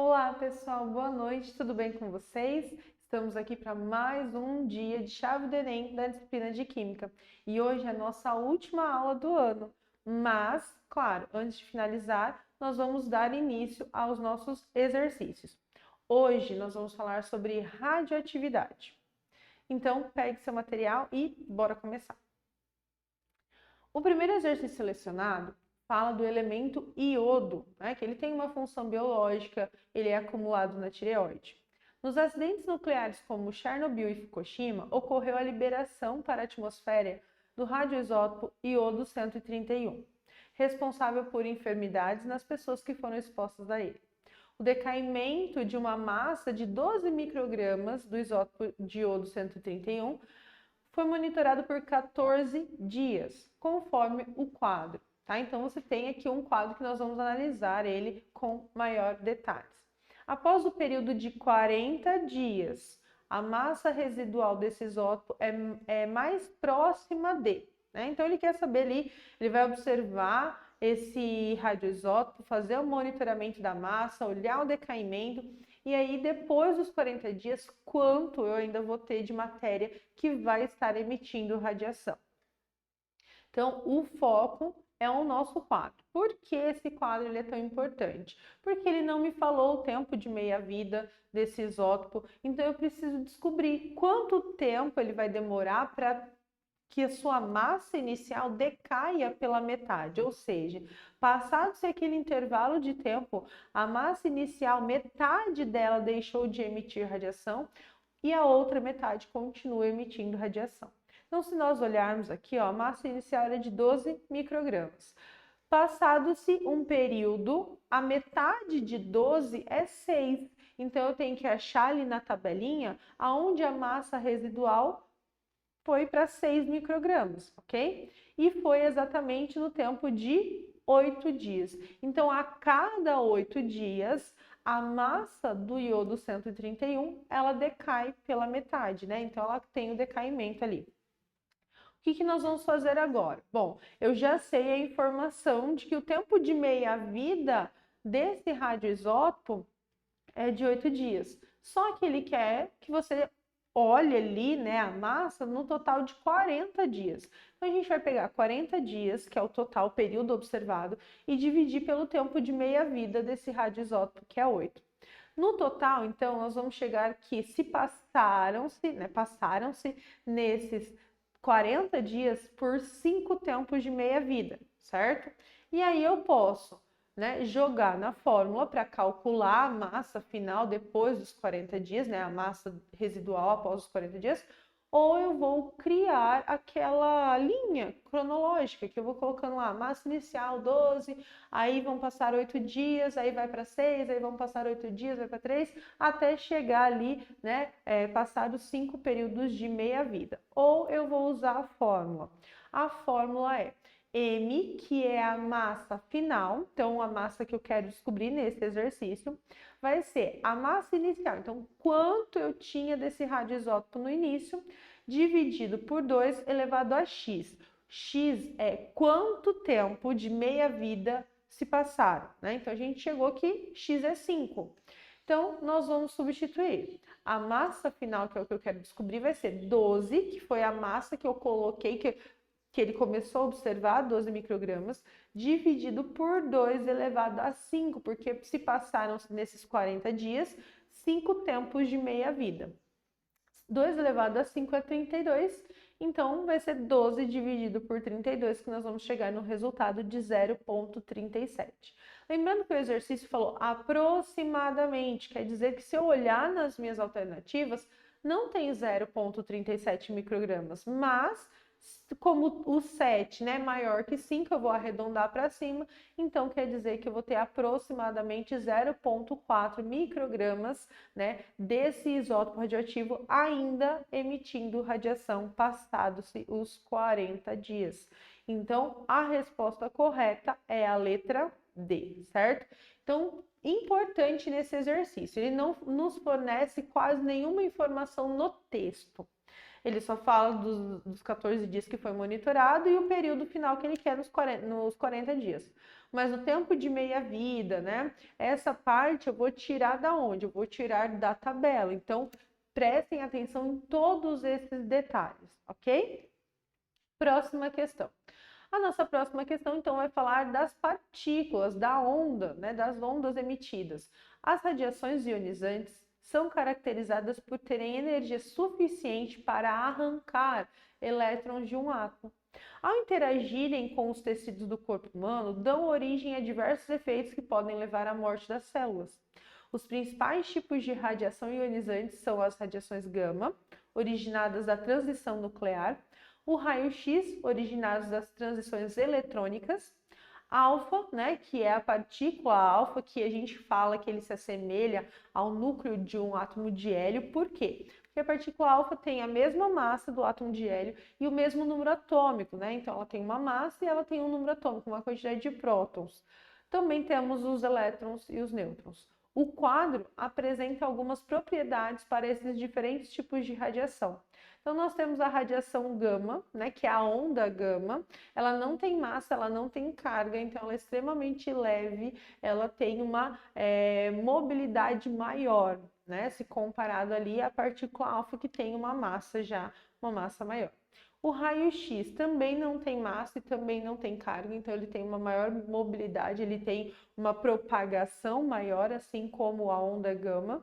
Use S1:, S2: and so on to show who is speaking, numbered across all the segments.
S1: Olá, pessoal, boa noite, tudo bem com vocês? Estamos aqui para mais um dia de chave do Enem da disciplina de Química e hoje é a nossa última aula do ano, mas, claro, antes de finalizar, nós vamos dar início aos nossos exercícios. Hoje nós vamos falar sobre radioatividade. Então, pegue seu material e bora começar. O primeiro exercício selecionado fala do elemento iodo, né, que ele tem uma função biológica, ele é acumulado na tireoide. Nos acidentes nucleares como Chernobyl e Fukushima, ocorreu a liberação para a atmosfera do radioisótopo iodo 131, responsável por enfermidades nas pessoas que foram expostas a ele. O decaimento de uma massa de 12 microgramas do isótopo de iodo 131 foi monitorado por 14 dias, conforme o quadro, tá? Então, você tem aqui um quadro que nós vamos analisar ele com maior detalhes. Após o período de 40 dias, a massa residual desse isótopo é mais próxima de, né? Então, ele quer saber ali, ele vai observar esse radioisótopo, fazer o monitoramento da massa, olhar o decaimento e aí, depois dos 40 dias, quanto eu ainda vou ter de matéria que vai estar emitindo radiação. Então, o foco é o nosso quadro. Por que esse quadro ele é tão importante? Porque ele não me falou o tempo de meia-vida desse isótopo, então eu preciso descobrir quanto tempo ele vai demorar para que a sua massa inicial decaia pela metade, ou seja, passado-se aquele intervalo de tempo, a massa inicial, metade dela deixou de emitir radiação e a outra metade continua emitindo radiação. Então, se nós olharmos aqui, ó, a massa inicial era de 12 microgramas. Passado-se um período, a metade de 12 é 6. Então, eu tenho que achar ali na tabelinha aonde a massa residual foi para 6 microgramas, ok? E foi exatamente no tempo de 8 dias. Então, a cada 8 dias, a massa do iodo 131, ela decai pela metade, né? Então, ela tem o decaimento ali. O que nós vamos fazer agora? Bom, eu já sei a informação de que o tempo de meia-vida desse radioisótopo é de 8 dias. Só que ele quer que você olhe ali, né, a massa no total de 40 dias. Então, a gente vai pegar 40 dias, que é o total período observado, e dividir pelo tempo de meia-vida desse radioisótopo, que é 8. No total, então, nós vamos chegar que se passaram-se nesses 40 dias por 5 tempos de meia-vida, certo? E aí eu posso, né, jogar na fórmula para calcular a massa final depois dos 40 dias, né, a massa residual após os 40 dias, ou eu vou criar aquela linha cronológica que eu vou colocando lá, massa inicial 12, aí vão passar 8 dias, aí vai para 6, aí vão passar 8 dias, vai para 3, até chegar ali, né, passar os 5 períodos de meia-vida. Ou eu vou usar a fórmula. A fórmula é M, que é a massa final, então a massa que eu quero descobrir nesse exercício, vai ser a massa inicial, então quanto eu tinha desse radioisótopo no início, dividido por 2 elevado a x. X é quanto tempo de meia-vida se passaram, né? Então a gente chegou que x é 5. Então, nós vamos substituir. A massa final, que é o que eu quero descobrir, vai ser 12, que foi a massa que eu coloquei, que ele começou a observar, 12 microgramas, dividido por 2 elevado a 5, porque se passaram nesses 40 dias 5 tempos de meia-vida. 2 elevado a 5 é 32, então vai ser 12 dividido por 32, que nós vamos chegar no resultado de 0,37. Lembrando que o exercício falou aproximadamente, quer dizer que se eu olhar nas minhas alternativas, não tem 0,37 microgramas, mas como o 7, né, maior que 5, eu vou arredondar para cima, então quer dizer que eu vou ter aproximadamente 0,4 microgramas, né, desse isótopo radioativo ainda emitindo radiação passados-se os 40 dias. Então, a resposta correta é a letra D, certo? Então, importante nesse exercício, ele não nos fornece quase nenhuma informação no texto. Ele só fala dos 14 dias que foi monitorado e o período final que ele quer nos 40 dias. Mas o tempo de meia-vida, né? Essa parte eu vou tirar da onde? Eu vou tirar da tabela. Então, prestem atenção em todos esses detalhes, ok? Próxima questão. A nossa próxima questão, então, vai falar das partículas, da onda, né, das ondas emitidas. As radiações ionizantes são caracterizadas por terem energia suficiente para arrancar elétrons de um átomo. Ao interagirem com os tecidos do corpo humano, dão origem a diversos efeitos que podem levar à morte das células. Os principais tipos de radiação ionizante são as radiações gama, originadas da transição nuclear, o raio-x, originados das transições eletrônicas, alfa, né, que é a partícula alfa, que a gente fala que ele se assemelha ao núcleo de um átomo de hélio. Por quê? Porque a partícula alfa tem a mesma massa do átomo de hélio e o mesmo número atômico, né? Então ela tem uma massa e ela tem um número atômico, uma quantidade de prótons. Também temos os elétrons e os nêutrons. O quadro apresenta algumas propriedades para esses diferentes tipos de radiação. Então, nós temos a radiação gama, né, que é a onda gama. Ela não tem massa, ela não tem carga, então ela é extremamente leve, ela tem uma mobilidade maior, né, se comparado ali à partícula alfa, que tem uma massa já, uma massa maior. O raio-x também não tem massa e também não tem carga, então ele tem uma maior mobilidade, ele tem uma propagação maior, assim como a onda gama.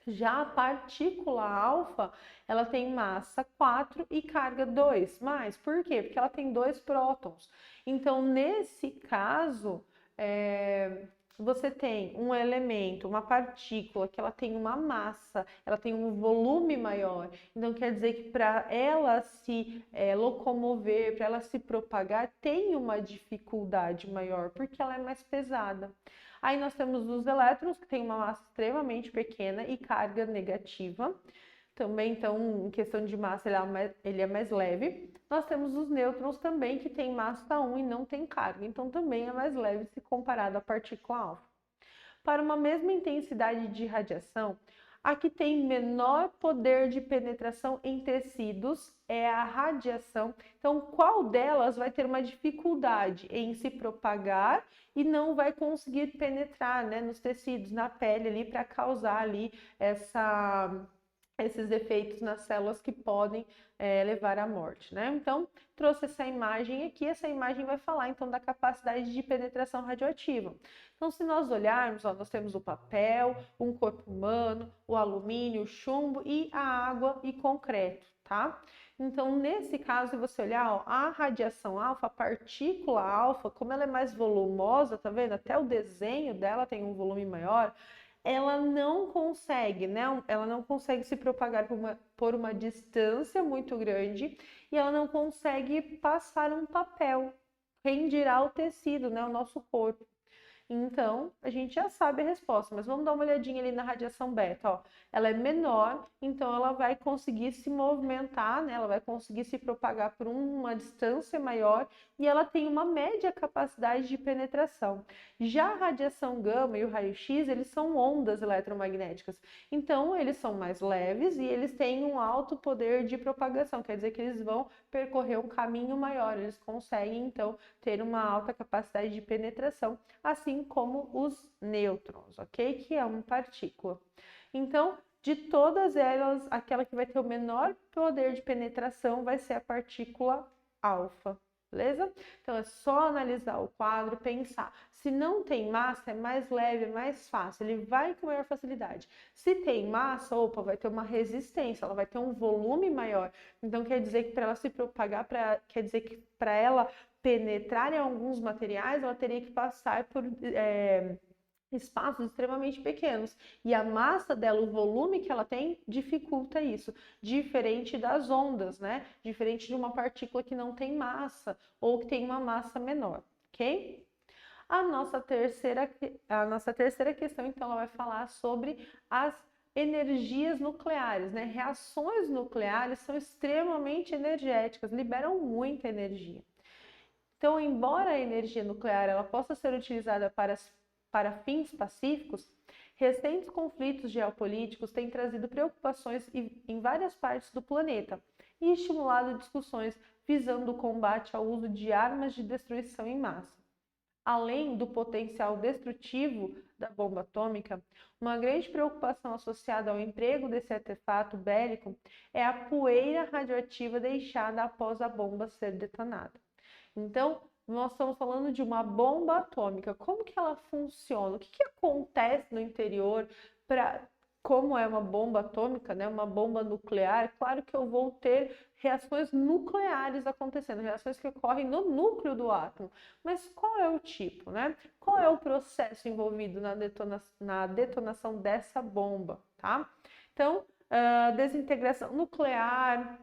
S1: Já a partícula alfa, ela tem massa 4 e carga 2. Mas por quê? Porque ela tem 2 prótons. Então, nesse caso, você tem um elemento, uma partícula que ela tem uma massa, ela tem um volume maior. Então, quer dizer que para ela se locomover, para ela se propagar, tem uma dificuldade maior, porque ela é mais pesada. Aí nós temos os elétrons, que tem uma massa extremamente pequena e carga negativa. Também, então, em questão de massa, ele é mais leve. Nós temos os nêutrons também, que tem massa 1 e não tem carga. Então, também é mais leve se comparado à partícula alfa. Para uma mesma intensidade de radiação, a que tem menor poder de penetração em tecidos é a radiação. Então, qual delas vai ter uma dificuldade em se propagar e não vai conseguir penetrar, né, nos tecidos, na pele ali, para causar ali esses efeitos nas células que podem levar à morte, né? Então, trouxe essa imagem aqui. Essa imagem vai falar, então, da capacidade de penetração radioativa. Então, se nós olharmos, ó, nós temos o papel, um corpo humano, o alumínio, o chumbo e a água e concreto, tá? Então, nesse caso, se você olhar, ó, a radiação alfa, a partícula alfa, como ela é mais volumosa, tá vendo? Até o desenho dela tem um volume maior. Ela não consegue, né? Ela não consegue se propagar por uma distância muito grande e ela não consegue passar um papel, quem dirá o tecido, né? O nosso corpo. Então, a gente já sabe a resposta, mas vamos dar uma olhadinha ali na radiação beta, ó. Ela é menor, então ela vai conseguir se movimentar, né? Ela vai conseguir se propagar por uma distância maior e ela tem uma média capacidade de penetração. Já a radiação gama e o raio-x, eles são ondas eletromagnéticas, então eles são mais leves e eles têm um alto poder de propagação, quer dizer que eles vão percorrer um caminho maior, eles conseguem então ter uma alta capacidade de penetração, assim como os nêutrons, ok? Que é uma partícula. Então, de todas elas, aquela que vai ter o menor poder de penetração vai ser a partícula alfa, beleza? Então, é só analisar o quadro, pensar. Se não tem massa, é mais leve, é mais fácil, ele vai com maior facilidade. Se tem massa, opa, vai ter uma resistência, ela vai ter um volume maior. Então, quer dizer que para ela se propagar, quer dizer que para ela penetrar em alguns materiais, ela teria que passar por espaços extremamente pequenos. E a massa dela, o volume que ela tem, dificulta isso. Diferente das ondas, né? Diferente de uma partícula que não tem massa ou que tem uma massa menor, ok? A nossa terceira questão, então, ela vai falar sobre as energias nucleares, né? Reações nucleares são extremamente energéticas, liberam muita energia. Então, embora a energia nuclear ela possa ser utilizada para fins pacíficos, recentes conflitos geopolíticos têm trazido preocupações em várias partes do planeta. e estimulado discussões visando o combate ao uso de armas de destruição em massa. Além do potencial destrutivo da bomba atômica, uma grande preocupação associada ao emprego desse artefato bélico é a poeira radioativa deixada após a bomba ser detonada. Então, nós estamos falando de uma bomba atômica. Como que ela funciona? O que acontece no interior como é uma bomba atômica, né, uma bomba nuclear? Claro que eu vou ter reações nucleares acontecendo, reações que ocorrem no núcleo do átomo. Mas qual é o tipo, né? Qual é o processo envolvido na detonação dessa bomba, tá? Então, desintegração nuclear,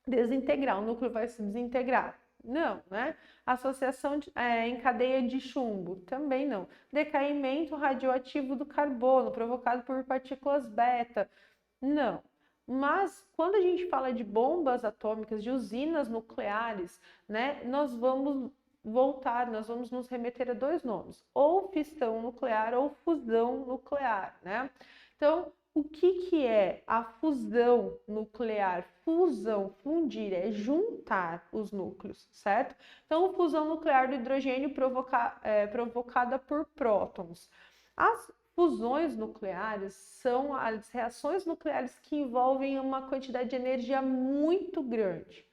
S1: desintegrar, o núcleo vai se desintegrar. Não, né? Associação em cadeia de chumbo, também não. Decaimento radioativo do carbono provocado por partículas beta, não. Mas quando a gente fala de bombas atômicas, de usinas nucleares, né, nós vamos nos remeter a dois nomes, ou fissão nuclear ou fusão nuclear, né? Então, o que é a fusão nuclear? Fusão, fundir, é juntar os núcleos, certo? Então, fusão nuclear do hidrogênio provocada por prótons. As fusões nucleares são as reações nucleares que envolvem uma quantidade de energia muito grande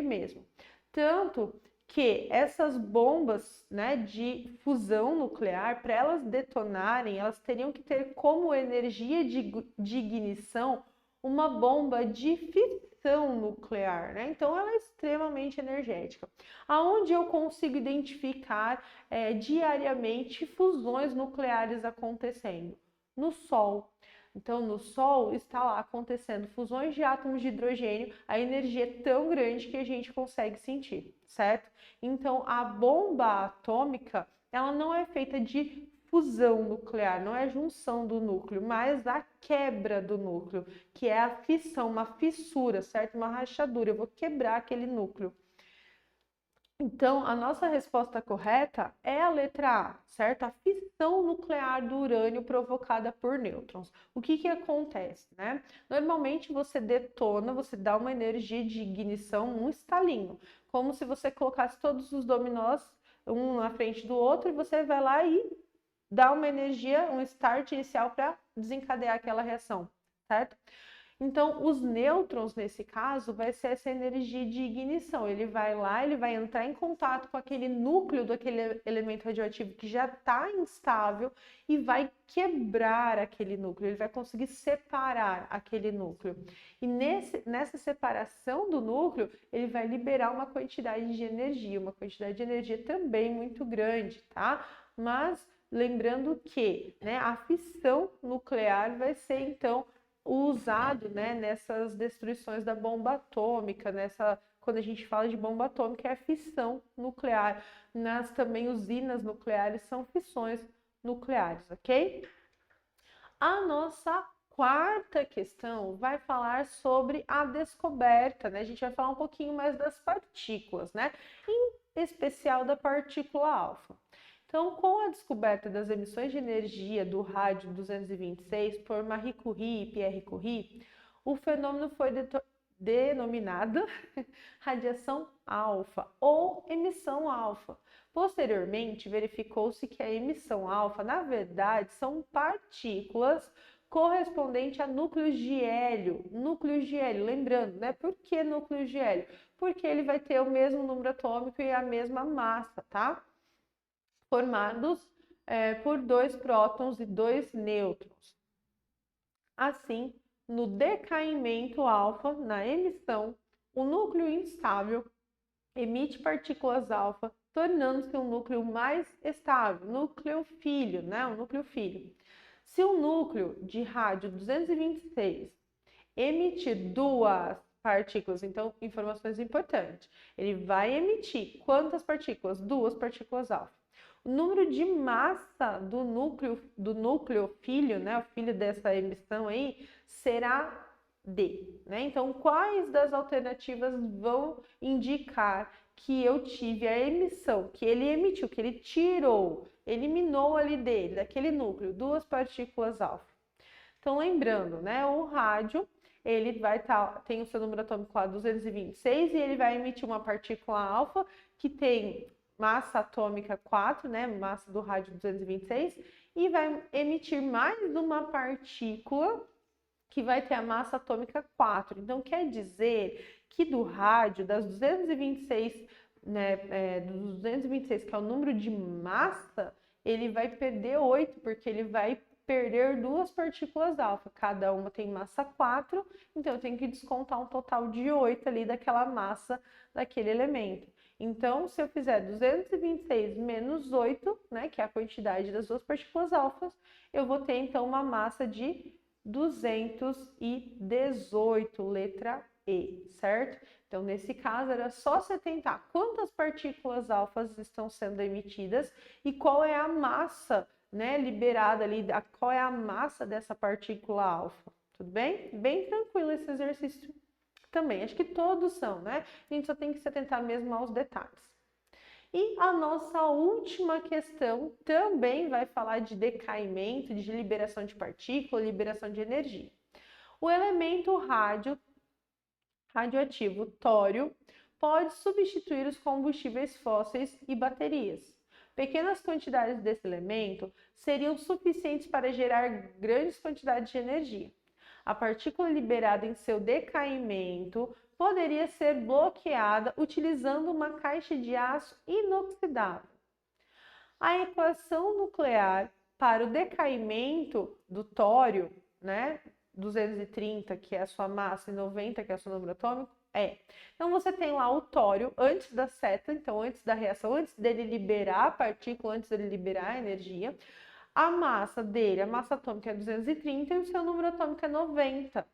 S1: mesmo. Tanto que essas bombas, né, de fusão nuclear, para elas detonarem, elas teriam que ter como energia de ignição uma bomba de fissão nuclear, né? Então ela é extremamente energética. Aonde eu consigo identificar diariamente fusões nucleares acontecendo? No Sol. Então, no Sol está lá acontecendo fusões de átomos de hidrogênio, a energia é tão grande que a gente consegue sentir, certo? Então, a bomba atômica, ela não é feita de fusão nuclear, não é junção do núcleo, mas a quebra do núcleo, que é a fissão, uma fissura, certo? Uma rachadura, eu vou quebrar aquele núcleo. Então, a nossa resposta correta é a letra A, certo? A fissão nuclear do urânio provocada por nêutrons. O que acontece, né? Normalmente você detona, você dá uma energia de ignição, um estalinho, como se você colocasse todos os dominós um na frente do outro e você vai lá e dá uma energia, um start inicial para desencadear aquela reação, certo? Então, os nêutrons, nesse caso, vai ser essa energia de ignição. Ele vai lá, ele vai entrar em contato com aquele núcleo daquele elemento radioativo que já está instável e vai quebrar aquele núcleo, ele vai conseguir separar aquele núcleo. E nessa separação do núcleo, ele vai liberar uma quantidade de energia também muito grande, tá? Mas lembrando que, né, a fissão nuclear vai ser, então, usado, né, nessas destruições da bomba atômica, quando a gente fala de bomba atômica é a fissão nuclear, também usinas nucleares são fissões nucleares, ok? A nossa quarta questão vai falar sobre a descoberta, né? A gente vai falar um pouquinho mais das partículas, né? Em especial da partícula alfa. Então, com a descoberta das emissões de energia do rádio 226 por Marie Curie e Pierre Curie, o fenômeno foi denominado radiação alfa ou emissão alfa. Posteriormente, verificou-se que a emissão alfa, na verdade, são partículas correspondentes a núcleos de hélio. Núcleos de hélio, lembrando, né? Por que núcleos de hélio? Porque ele vai ter o mesmo número atômico e a mesma massa, tá? Formados por 2 prótons e 2 nêutrons. Assim, no decaimento alfa, na emissão, o núcleo instável emite partículas alfa, tornando-se um núcleo mais estável, núcleo filho, né? Um núcleo filho. Se o núcleo de rádio 226 emitir 2 partículas, então, informações importantes, ele vai emitir quantas partículas? 2 partículas alfa. O número de massa do núcleo filho, né, o filho dessa emissão aí, será D, né? Então, quais das alternativas vão indicar que eu tive a emissão, que ele emitiu, que ele tirou, eliminou ali dele, daquele núcleo, 2 partículas alfa? Então, lembrando, né, o rádio, ele vai tem o seu número atômico lá 226 e ele vai emitir uma partícula alfa que tem massa atômica 4, né, massa do rádio 226, e vai emitir mais uma partícula que vai ter a massa atômica 4. Então, quer dizer que do rádio, das 226, né, dos 226, que é o número de massa, ele vai perder 8, porque ele vai perder duas partículas alfa. Cada uma tem massa 4, então eu tenho que descontar um total de 8 ali daquela massa daquele elemento. Então, se eu fizer 226 menos 8, né, que é a quantidade das duas partículas alfas, eu vou ter então uma massa de 218, letra E, certo? Então, nesse caso, era só você tentar quantas partículas alfas estão sendo emitidas e qual é a massa, né, liberada ali, qual é a massa dessa partícula alfa, tudo bem? Bem tranquilo esse exercício também, acho que todos são, né? A gente só tem que se atentar mesmo aos detalhes. E a nossa última questão também vai falar de decaimento, de liberação de partícula, liberação de energia. O elemento radioativo tório pode substituir os combustíveis fósseis e baterias. Pequenas quantidades desse elemento seriam suficientes para gerar grandes quantidades de energia. A partícula liberada em seu decaimento poderia ser bloqueada utilizando uma caixa de aço inoxidável. A equação nuclear para o decaimento do tório, né, 230, que é a sua massa, e 90, que é o seu número atômico, Então, você tem lá o tório antes da seta, então antes da reação, antes dele liberar a partícula, antes dele liberar a energia. A massa dele, a massa atômica é 230 e o seu número atômico é 90.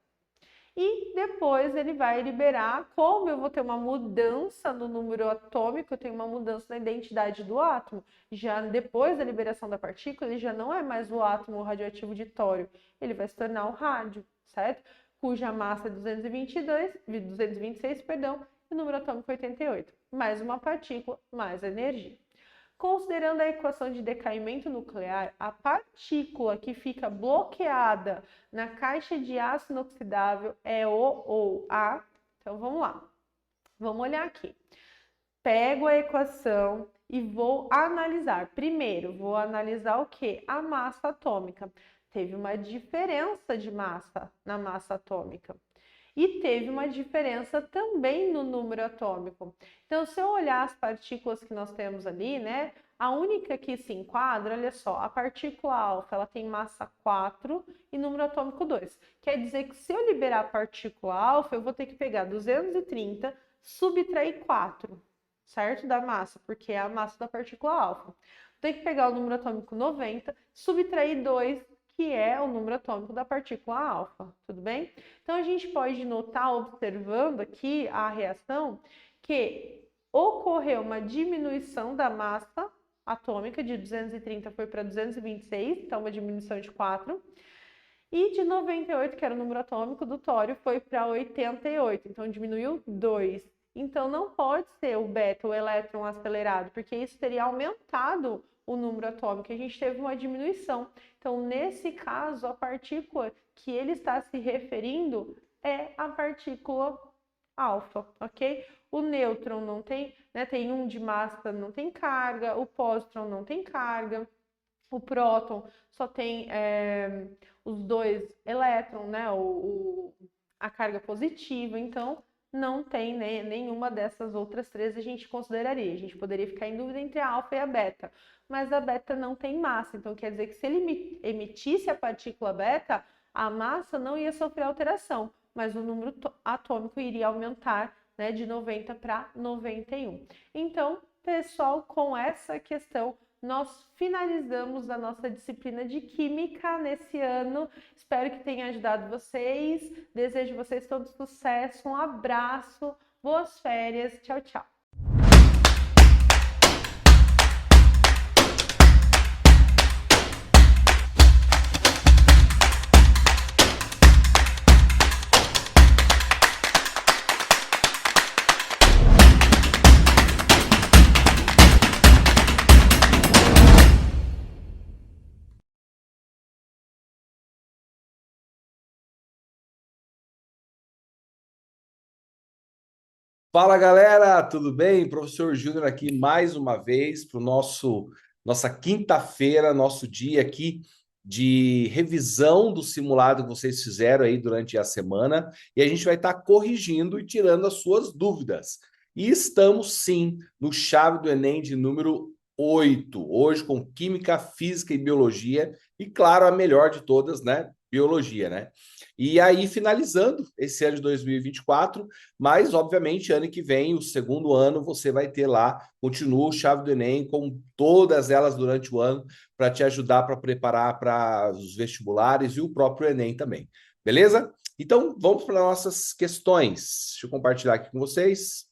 S1: E depois ele vai liberar, como eu vou ter uma mudança no número atômico, eu tenho uma mudança na identidade do átomo. Já depois da liberação da partícula, ele já não é mais o átomo radioativo de tório, ele vai se tornar o rádio, certo? Cuja massa é 226, perdão, e o número atômico é 88. Mais uma partícula, mais energia. Considerando a equação de decaimento nuclear, a partícula que fica bloqueada na caixa de aço inoxidável é O ou A. Então, vamos lá. Vamos olhar aqui. Pego a equação e vou analisar. Primeiro, vou analisar o quê? A massa atômica. Teve uma diferença de massa na massa atômica. E teve uma diferença também no número atômico. Então, se eu olhar as partículas que nós temos ali, né? A única que se enquadra, olha só, a partícula alfa, ela tem massa 4 e número atômico 2. Quer dizer que se eu liberar a partícula alfa, eu vou ter que pegar 230, subtrair 4, certo? Da massa, porque é a massa da partícula alfa. Tem que pegar o número atômico 90, subtrair 2, que é o número atômico da partícula alfa, tudo bem? Então, a gente pode notar, observando aqui a reação, que ocorreu uma diminuição da massa atômica, de 230 foi para 226, então uma diminuição de 4, e de 98, que era o número atômico do tório, foi para 88, então diminuiu 2. Então, não pode ser o beta, o elétron acelerado, porque isso teria aumentado o número atômico, a gente teve uma diminuição. Então, nesse caso, a partícula que ele está se referindo é a partícula alfa, ok? O nêutron não tem, né, tem um de massa, não tem carga, o pósitron não tem carga, o próton só tem os dois elétrons, né, a carga positiva, então não tem nenhuma dessas outras três a gente consideraria. A gente poderia ficar em dúvida entre a alfa e a beta, mas a beta não tem massa, então quer dizer que se ele emitisse a partícula beta, a massa não ia sofrer alteração, mas o número atômico iria aumentar, né, de 90 para 91. Então, pessoal, com essa questão, nós finalizamos a nossa disciplina de Química nesse ano. Espero que tenha ajudado vocês. Desejo vocês todo sucesso. Um abraço, boas férias. Tchau, tchau.
S2: Fala galera, tudo bem? Professor Júnior aqui mais uma vez para o nossa quinta-feira, nosso dia aqui de revisão do simulado que vocês fizeram aí durante a semana e a gente vai estar corrigindo e tirando as suas dúvidas. E estamos sim no Chave do Enem de número 8, hoje com Química, Física e Biologia e claro, a melhor de todas, né? Biologia, né? E aí, finalizando esse ano de 2024, mas, obviamente, ano que vem, o segundo ano, você vai ter lá, continua o Chave do Enem, com todas elas durante o ano, para te ajudar para preparar para os vestibulares e o próprio Enem também. Beleza? Então, vamos para nossas questões. Deixa eu compartilhar aqui com vocês.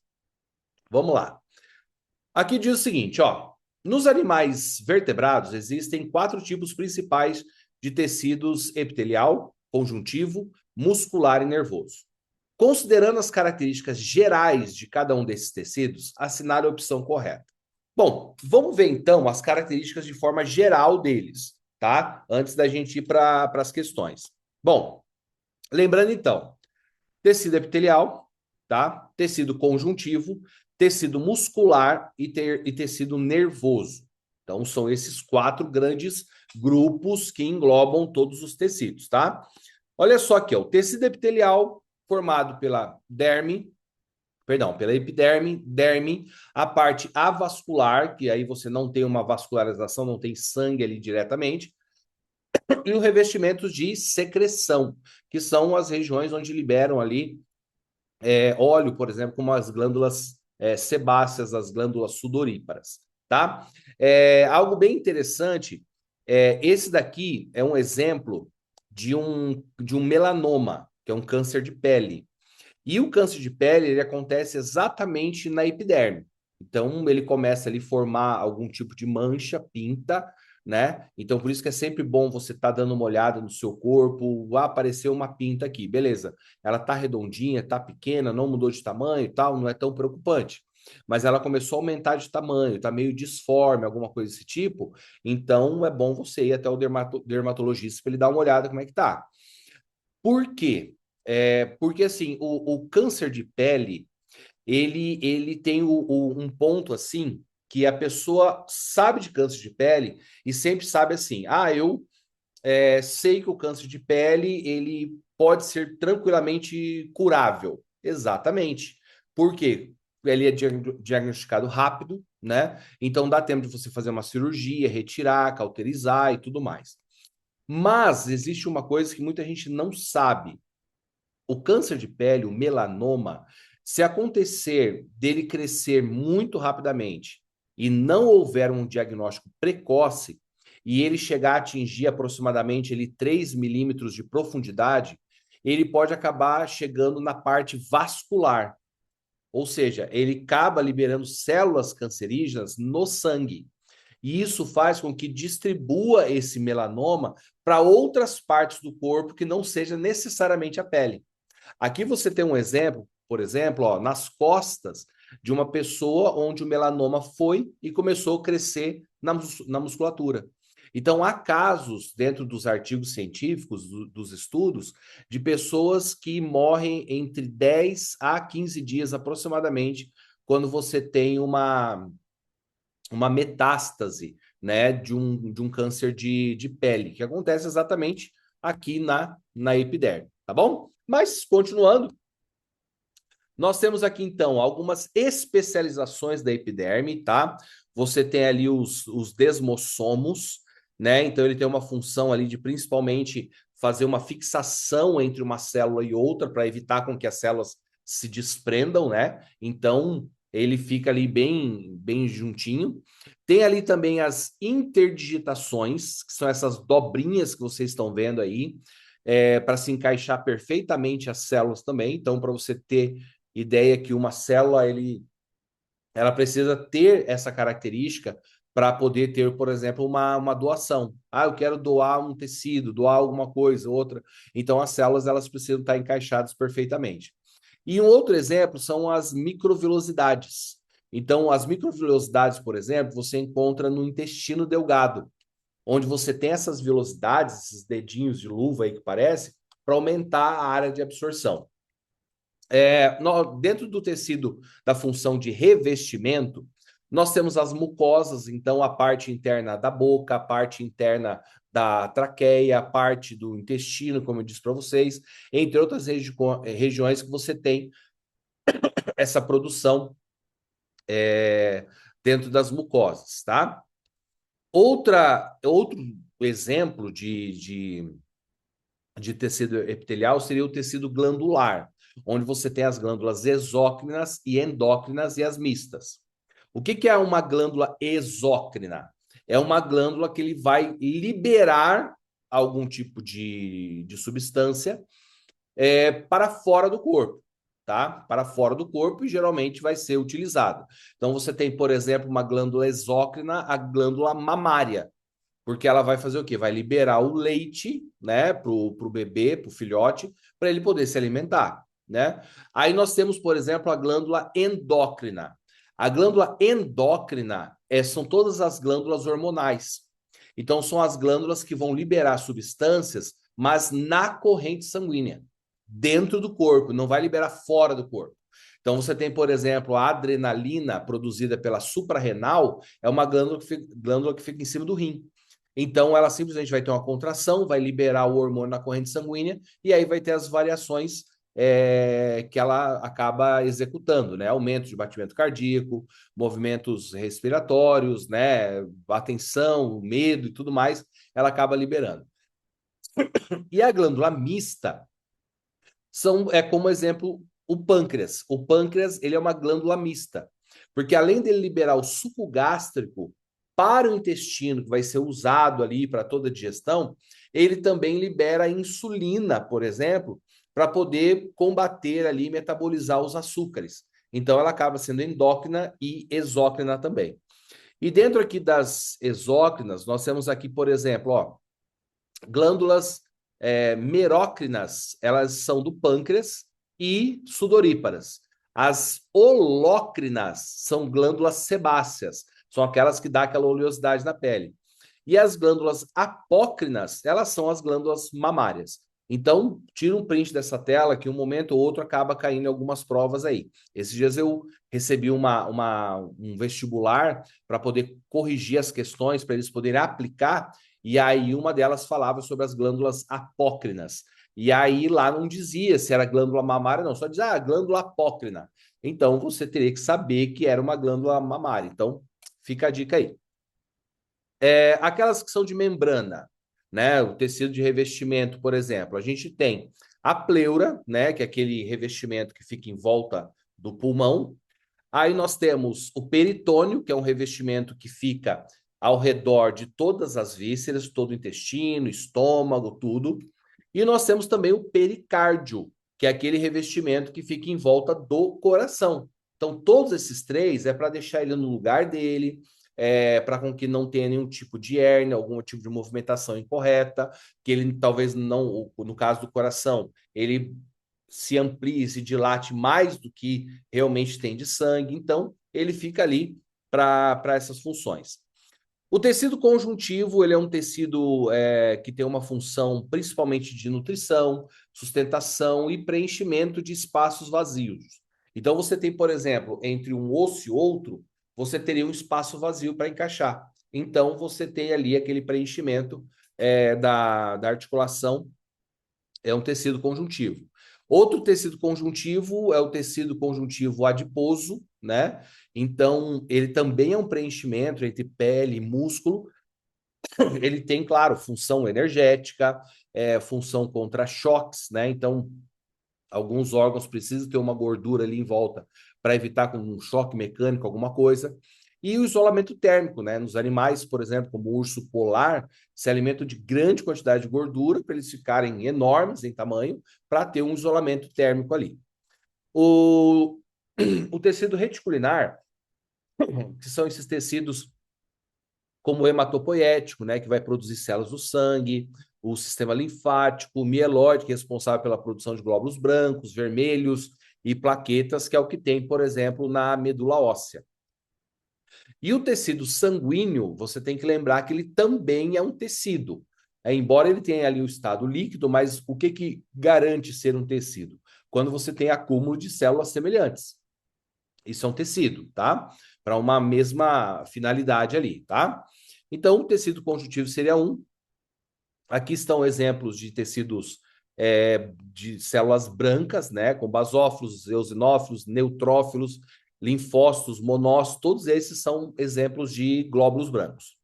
S2: Vamos lá. Aqui diz o seguinte, ó. Nos animais vertebrados existem quatro tipos principais de tecidos: epitelial, conjuntivo, muscular e nervoso. Considerando as características gerais de cada um desses tecidos, assinale a opção correta. Bom, vamos ver então as características de forma geral deles, tá? Antes da gente ir para as questões. Bom, lembrando então, tecido epitelial, tá? Tecido conjuntivo, tecido muscular e tecido nervoso. Então, são esses quatro grandes grupos que englobam todos os tecidos, tá? Olha só aqui, ó, o tecido epitelial formado pela pela epiderme, derme, a parte avascular, que aí você não tem uma vascularização, não tem sangue ali diretamente, e o revestimento de secreção, que são as regiões onde liberam ali óleo, por exemplo, como as glândulas sebáceas, as glândulas sudoríparas, tá? Algo bem interessante, esse daqui é um exemplo de um melanoma, que é um câncer de pele. E o câncer de pele, ele acontece exatamente na epiderme. Então, ele começa ali a formar algum tipo de mancha, pinta, né? Então, por isso que é sempre bom você estar dando uma olhada no seu corpo. Apareceu uma pinta aqui, beleza. Ela tá redondinha, tá pequena, não mudou de tamanho e tal, não é tão preocupante. Mas ela começou a aumentar de tamanho, tá meio disforme, alguma coisa desse tipo. Então, é bom você ir até o dermatologista para ele dar uma olhada como é que tá. Por quê? Porque assim, o câncer de pele, ele tem um ponto assim, que a pessoa sabe de câncer de pele e sempre sabe assim, eu sei que o câncer de pele, ele pode ser tranquilamente curável. Exatamente. Por quê? Ele é diagnosticado rápido, né? Então dá tempo de você fazer uma cirurgia, retirar, cauterizar e tudo mais. Mas existe uma coisa que muita gente não sabe. O câncer de pele, o melanoma, se acontecer dele crescer muito rapidamente e não houver um diagnóstico precoce, e ele chegar a atingir aproximadamente ele, 3 milímetros de profundidade, ele pode acabar chegando na parte vascular. Ou seja, ele acaba liberando células cancerígenas no sangue. E isso faz com que distribua esse melanoma para outras partes do corpo que não seja necessariamente a pele. Aqui você tem um exemplo, por exemplo, ó, nas costas de uma pessoa onde o melanoma foi e começou a crescer na musculatura. Então, há casos dentro dos artigos científicos, dos estudos, de pessoas que morrem entre 10 a 15 dias aproximadamente, quando você tem uma metástase, né, de um câncer de pele, que acontece exatamente aqui na epiderme, tá bom? Mas, continuando, nós temos aqui, então, algumas especializações da epiderme, tá? Você tem ali os desmossomos, né? Então, ele tem uma função ali de, principalmente, fazer uma fixação entre uma célula e outra para evitar com que as células se desprendam, né? Então, ele fica ali bem, bem juntinho. Tem ali também as interdigitações, que são essas dobrinhas que vocês estão vendo aí, para se encaixar perfeitamente as células também. Então, para você ter ideia que uma célula ela precisa ter essa característica para poder ter, por exemplo, uma doação. Eu quero doar um tecido, doar alguma coisa, outra. Então, as células elas precisam estar encaixadas perfeitamente. E um outro exemplo são as microvilosidades. Então, as microvilosidades, por exemplo, você encontra no intestino delgado, onde você tem essas vilosidades, esses dedinhos de luva aí que parece, para aumentar a área de absorção. Dentro do tecido da função de revestimento, nós temos as mucosas, então a parte interna da boca, a parte interna da traqueia, a parte do intestino, como eu disse para vocês, entre outras regiões que você tem essa produção dentro das mucosas, tá? Outro exemplo de tecido epitelial seria o tecido glandular, onde você tem as glândulas exócrinas e endócrinas e as mistas. O que é uma glândula exócrina? É uma glândula que ele vai liberar algum tipo de substância para fora do corpo, tá? Para fora do corpo e geralmente vai ser utilizado. Então você tem, por exemplo, uma glândula exócrina, a glândula mamária, porque ela vai fazer o quê? Vai liberar o leite, né, pro bebê, pro filhote, para ele poder se alimentar, né? Aí nós temos, por exemplo, a glândula endócrina. A glândula endócrina são todas as glândulas hormonais. Então, são as glândulas que vão liberar substâncias, mas na corrente sanguínea, dentro do corpo, não vai liberar fora do corpo. Então, você tem, por exemplo, a adrenalina produzida pela suprarrenal, é uma glândula que fica em cima do rim. Então, ela simplesmente vai ter uma contração, vai liberar o hormônio na corrente sanguínea, e aí vai ter as variações que ela acaba executando, né? Aumento de batimento cardíaco, movimentos respiratórios, né? A tensão, o medo e tudo mais, ela acaba liberando. E a glândula mista como exemplo, o pâncreas. O pâncreas, ele é uma glândula mista, porque além dele liberar o suco gástrico para o intestino, que vai ser usado ali para toda a digestão, ele também libera a insulina, por exemplo, para poder combater ali, metabolizar os açúcares. Então, ela acaba sendo endócrina e exócrina também. E dentro aqui das exócrinas, nós temos aqui, por exemplo, ó, glândulas merócrinas, elas são do pâncreas e sudoríparas. As holócrinas são glândulas sebáceas, são aquelas que dão aquela oleosidade na pele. E as glândulas apócrinas, elas são as glândulas mamárias. Então, tira um print dessa tela que um momento ou outro acaba caindo em algumas provas aí. Esses dias eu recebi um vestibular para poder corrigir as questões, para eles poderem aplicar, e aí uma delas falava sobre as glândulas apócrinas. E aí lá não dizia se era glândula mamária, não, só dizia glândula apócrina. Então, você teria que saber que era uma glândula mamária. Então, fica a dica aí. Aquelas que são de membrana, né? O tecido de revestimento, por exemplo, a gente tem a pleura, né? Que é aquele revestimento que fica em volta do pulmão. Aí nós temos o peritônio, que é um revestimento que fica ao redor de todas as vísceras, todo o intestino, estômago, tudo. E nós temos também o pericárdio, que é aquele revestimento que fica em volta do coração. Então, todos esses três é para deixar ele no lugar dele, para com que não tenha nenhum tipo de hérnia, algum tipo de movimentação incorreta, que ele talvez não, no caso do coração, ele se amplie, se dilate mais do que realmente tem de sangue. Então, ele fica ali para essas funções. O tecido conjuntivo, ele é um tecido que tem uma função principalmente de nutrição, sustentação e preenchimento de espaços vazios. Então, você tem, por exemplo, entre um osso e outro, você teria um espaço vazio para encaixar. Então, você tem ali aquele preenchimento da articulação, é um tecido conjuntivo. Outro tecido conjuntivo é o tecido conjuntivo adiposo, né? Então, ele também é um preenchimento entre pele e músculo. Ele tem, claro, função energética, função contra choques, né? Então, alguns órgãos precisam ter uma gordura ali em volta para evitar um choque mecânico, alguma coisa. E o isolamento térmico, né? Nos animais, por exemplo, como o urso polar, se alimentam de grande quantidade de gordura para eles ficarem enormes em tamanho, para ter um isolamento térmico ali. O tecido reticulinar, que são esses tecidos como o hematopoético, né, que vai produzir células do sangue, o sistema linfático, o mieloide, que é responsável pela produção de glóbulos brancos, vermelhos e plaquetas, que é o que tem, por exemplo, na medula óssea. E o tecido sanguíneo, você tem que lembrar que ele também é um tecido. Embora ele tenha ali o estado líquido, mas o que garante ser um tecido? quando você tem acúmulo de células semelhantes. Isso é um tecido, tá? Para uma mesma finalidade ali, tá? Então, o tecido conjuntivo seria um. Aqui estão exemplos de tecidos de células brancas, né? Com basófilos, eosinófilos, neutrófilos, linfócitos, monócitos, todos esses são exemplos de glóbulos brancos.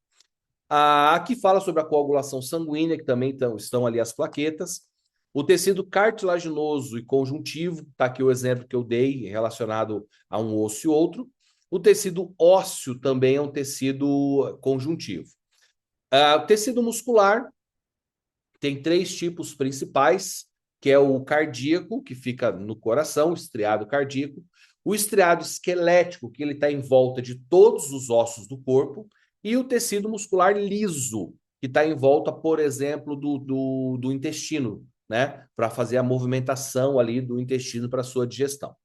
S2: Aqui fala sobre a coagulação sanguínea, que também estão ali as plaquetas. O tecido cartilaginoso e conjuntivo, está aqui o exemplo que eu dei relacionado a um osso e outro. O tecido ósseo também é um tecido conjuntivo. O tecido muscular tem 3 tipos principais, que é o cardíaco, que fica no coração, o estriado cardíaco, o estriado esquelético, que ele está em volta de todos os ossos do corpo, e o tecido muscular liso, que está em volta, por exemplo, do intestino, né? Para fazer a movimentação ali do intestino para sua digestão.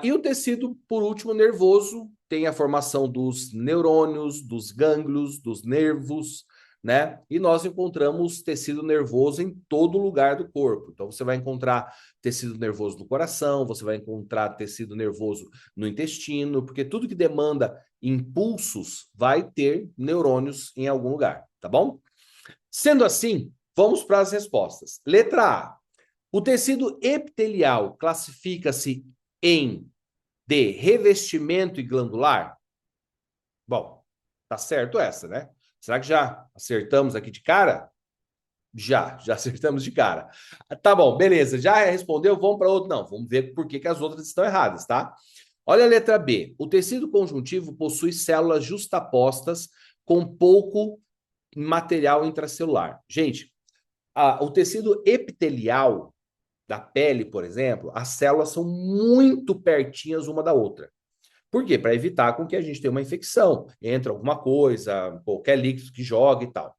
S2: E o tecido, por último, nervoso, tem a formação dos neurônios, dos gânglios, dos nervos, né? E nós encontramos tecido nervoso em todo lugar do corpo. Então, você vai encontrar tecido nervoso no coração, você vai encontrar tecido nervoso no intestino, porque tudo que demanda impulsos vai ter neurônios em algum lugar, tá bom? Sendo assim, vamos para as respostas. Letra A. O tecido epitelial classifica-se em de revestimento e glandular? Bom, tá certo essa, né? Será que já acertamos aqui de cara? Já acertamos de cara. Tá bom, beleza. Já respondeu? Vamos para outro? Não, vamos ver por que as outras estão erradas, tá? Olha a letra B. O tecido conjuntivo possui células justapostas com pouco material intracelular. Gente, o tecido epitelial da pele, por exemplo, as células são muito pertinhas uma da outra. Por quê? Para evitar com que a gente tenha uma infecção, entra alguma coisa, qualquer líquido que joga e tal.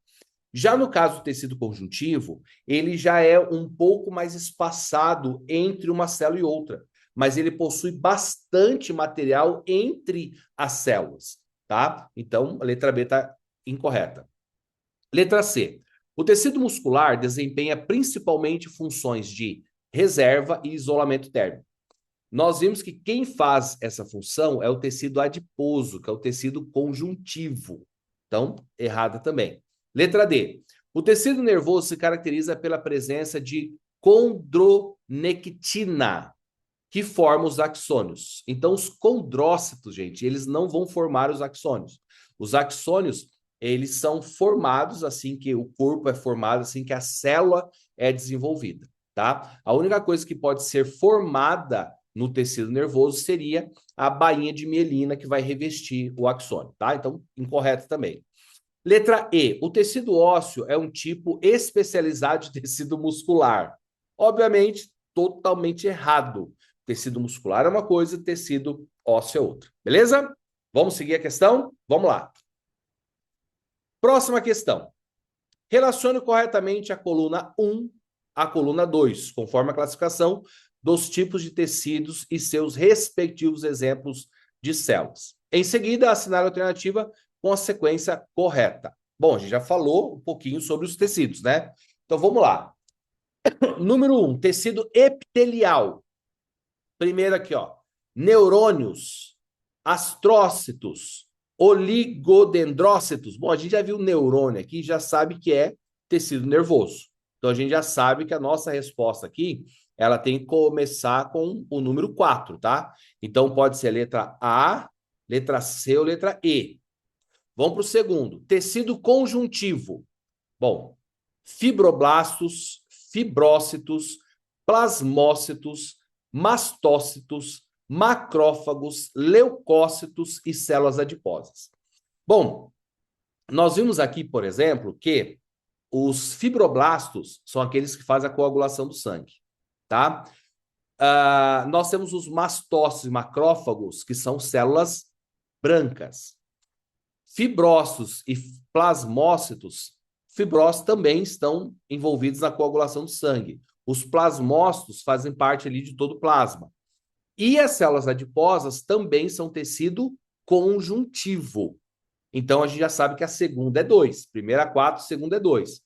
S2: Já no caso do tecido conjuntivo, ele já é um pouco mais espaçado entre uma célula e outra, mas ele possui bastante material entre as células, tá? Então, a letra B está incorreta. Letra C. O tecido muscular desempenha principalmente funções de reserva e isolamento térmico. Nós vimos que quem faz essa função é o tecido adiposo, que é o tecido conjuntivo. Então, errada também. Letra D. O tecido nervoso se caracteriza pela presença de condronectina, que forma os axônios. Então, os condrócitos, gente, eles não vão formar os axônios. Os axônios, eles são formados assim que o corpo é formado, assim que a célula é desenvolvida, tá? A única coisa que pode ser formada no tecido nervoso seria a bainha de mielina que vai revestir o axônio, tá? Então, incorreto também. Letra E. O tecido ósseo é um tipo especializado de tecido muscular. Obviamente, totalmente errado. Tecido muscular é uma coisa, tecido ósseo é outra. Beleza? Vamos seguir a questão? Vamos lá. Próxima questão. Relacione corretamente a coluna 1 à coluna 2, conforme a classificação dos tipos de tecidos e seus respectivos exemplos de células. Em seguida, assinale a alternativa com a sequência correta. Bom, a gente já falou um pouquinho sobre os tecidos, né? Então, vamos lá. Número 1, tecido epitelial. Primeiro aqui, ó. Neurônios, astrócitos, oligodendrócitos. Bom, a gente já viu neurônio aqui, já sabe que é tecido nervoso. Então, a gente já sabe que a nossa resposta aqui, ela tem que começar com o número 4, tá? Então, pode ser a letra A, letra C ou letra E. Vamos para o segundo. Tecido conjuntivo. Bom, fibroblastos, fibrócitos, plasmócitos, mastócitos, macrófagos, leucócitos e células adiposas. Bom, nós vimos aqui, por exemplo, que os fibroblastos são aqueles que fazem a coagulação do sangue, tá? Nós temos os mastócitos e macrófagos, que são células brancas. Fibrócitos e plasmócitos, fibrócitos também estão envolvidos na coagulação do sangue. Os plasmócitos fazem parte ali de todo o plasma. E as células adiposas também são tecido conjuntivo. Então, a gente já sabe que a segunda é 2. Primeira 4, segunda é 2.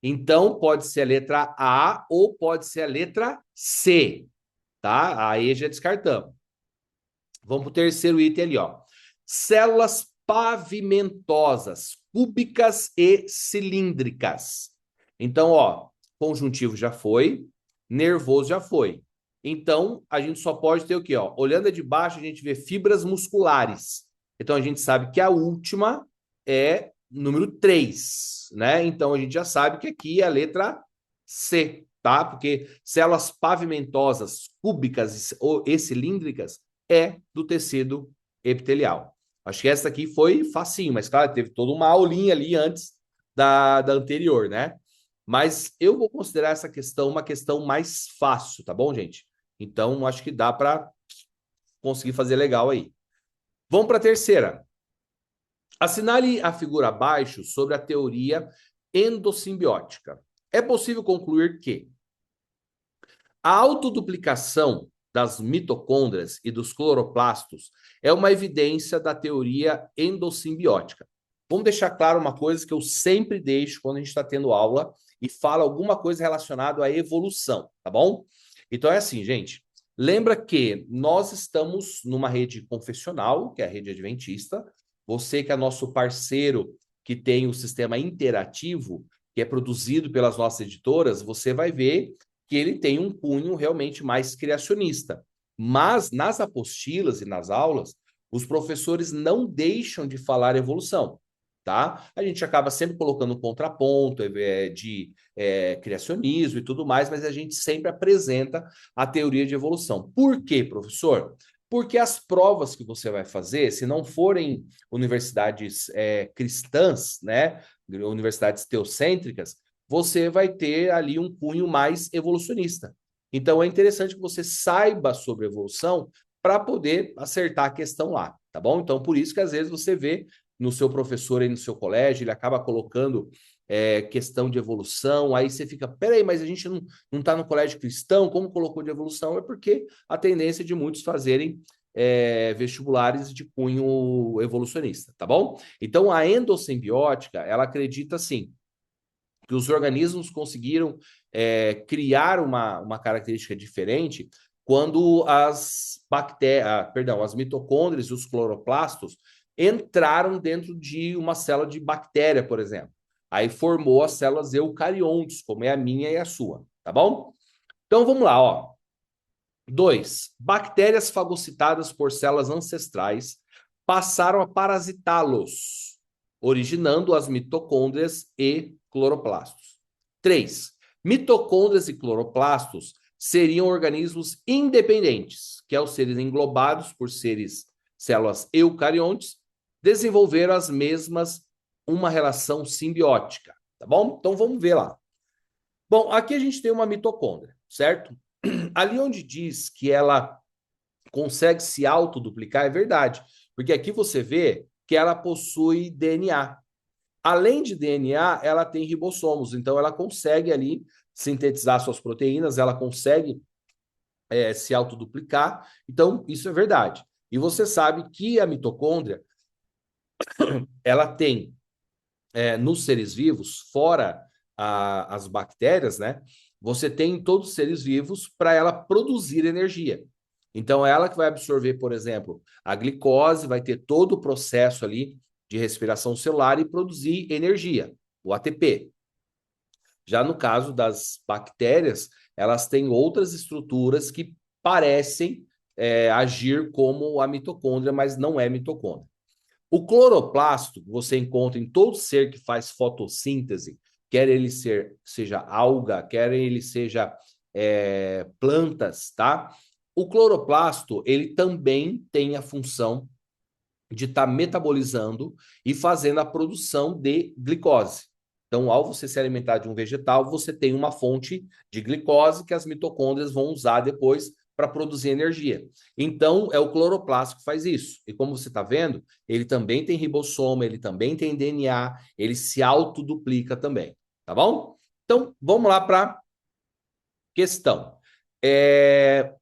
S2: Então, pode ser a letra A ou pode ser a letra C. tá? Aí já descartamos. Vamos para o terceiro item ali, ó. Células pavimentosas, cúbicas e cilíndricas. Então, ó, conjuntivo já foi, nervoso já foi. Então, a gente só pode ter o quê, ó? Olhando de baixo, a gente vê fibras musculares. Então, a gente sabe que a última é número 3, né? Então, a gente já sabe que aqui é a letra C, tá? Porque células pavimentosas, cúbicas e cilíndricas é do tecido epitelial. Acho que essa aqui foi facinho, mas claro, teve toda uma aulinha ali antes da anterior, né? Mas eu vou considerar essa questão uma questão mais fácil, tá bom, gente? Então, acho que dá para conseguir fazer legal aí. Vamos para a terceira. Assinale a figura abaixo sobre a teoria endossimbiótica. É possível concluir que a autoduplicação das mitocôndrias e dos cloroplastos é uma evidência da teoria endossimbiótica. Vamos deixar claro uma coisa que eu sempre deixo quando a gente está tendo aula e fala alguma coisa relacionada à evolução, tá bom? Então é assim, gente. Lembra que nós estamos numa rede confessional, que é a rede adventista. Você que é nosso parceiro, que tem o sistema interativo, que é produzido pelas nossas editoras, você vai ver que ele tem um cunho realmente mais criacionista. Mas nas apostilas e nas aulas, os professores não deixam de falar evolução, tá? A gente acaba sempre colocando um contraponto de criacionismo e tudo mais, mas a gente sempre apresenta a teoria de evolução. Por quê, professor? Porque as provas que você vai fazer, se não forem universidades cristãs, né, universidades teocêntricas, você vai ter ali um cunho mais evolucionista. Então, é interessante que você saiba sobre evolução para poder acertar a questão lá, tá bom? Então, por isso que às vezes você vê no seu professor aí no seu colégio, ele acaba colocando questão de evolução, aí você fica, peraí, mas a gente não está no colégio cristão, como colocou de evolução? É porque a tendência de muitos fazerem vestibulares de cunho evolucionista, tá bom? Então, a endossimbiótica, ela acredita, assim, que os organismos conseguiram criar uma característica diferente quando as bactérias, perdão, as mitocôndrias e os cloroplastos entraram dentro de uma célula de bactéria, por exemplo. Aí formou as células eucariontes, como é a minha e a sua, tá bom? Então vamos lá, ó. 2. Bactérias fagocitadas por células ancestrais passaram a parasitá-los, originando as mitocôndrias e cloroplastos. 3. Mitocôndrias e cloroplastos seriam organismos independentes, que ao serem englobados por células eucariontes, desenvolveram as mesmas uma relação simbiótica, tá bom? Então vamos ver lá. Bom, aqui a gente tem uma mitocôndria, certo? Ali onde diz que ela consegue se autoduplicar, é verdade, porque aqui você vê que ela possui DNA. Além de DNA, ela tem ribossomos, então ela consegue ali sintetizar suas proteínas, ela consegue se autoduplicar, então isso é verdade. E você sabe que a mitocôndria, ela tem nos seres vivos, fora as bactérias, né? Você tem em todos os seres vivos para ela produzir energia. Então, ela que vai absorver, por exemplo, a glicose, vai ter todo o processo ali de respiração celular e produzir energia, o ATP. Já no caso das bactérias, elas têm outras estruturas que parecem agir como a mitocôndria, mas não é mitocôndria. O cloroplasto você encontra em todo ser que faz fotossíntese, quer ele seja alga, quer ele seja plantas, tá? O cloroplasto, ele também tem a função de estar metabolizando e fazendo a produção de glicose. Então, ao você se alimentar de um vegetal, você tem uma fonte de glicose que as mitocôndrias vão usar depois para produzir energia. Então, é o cloroplasto que faz isso. E como você está vendo, ele também tem ribossoma, ele também tem DNA, ele se autoduplica também. Tá bom? Então, vamos lá para a questão.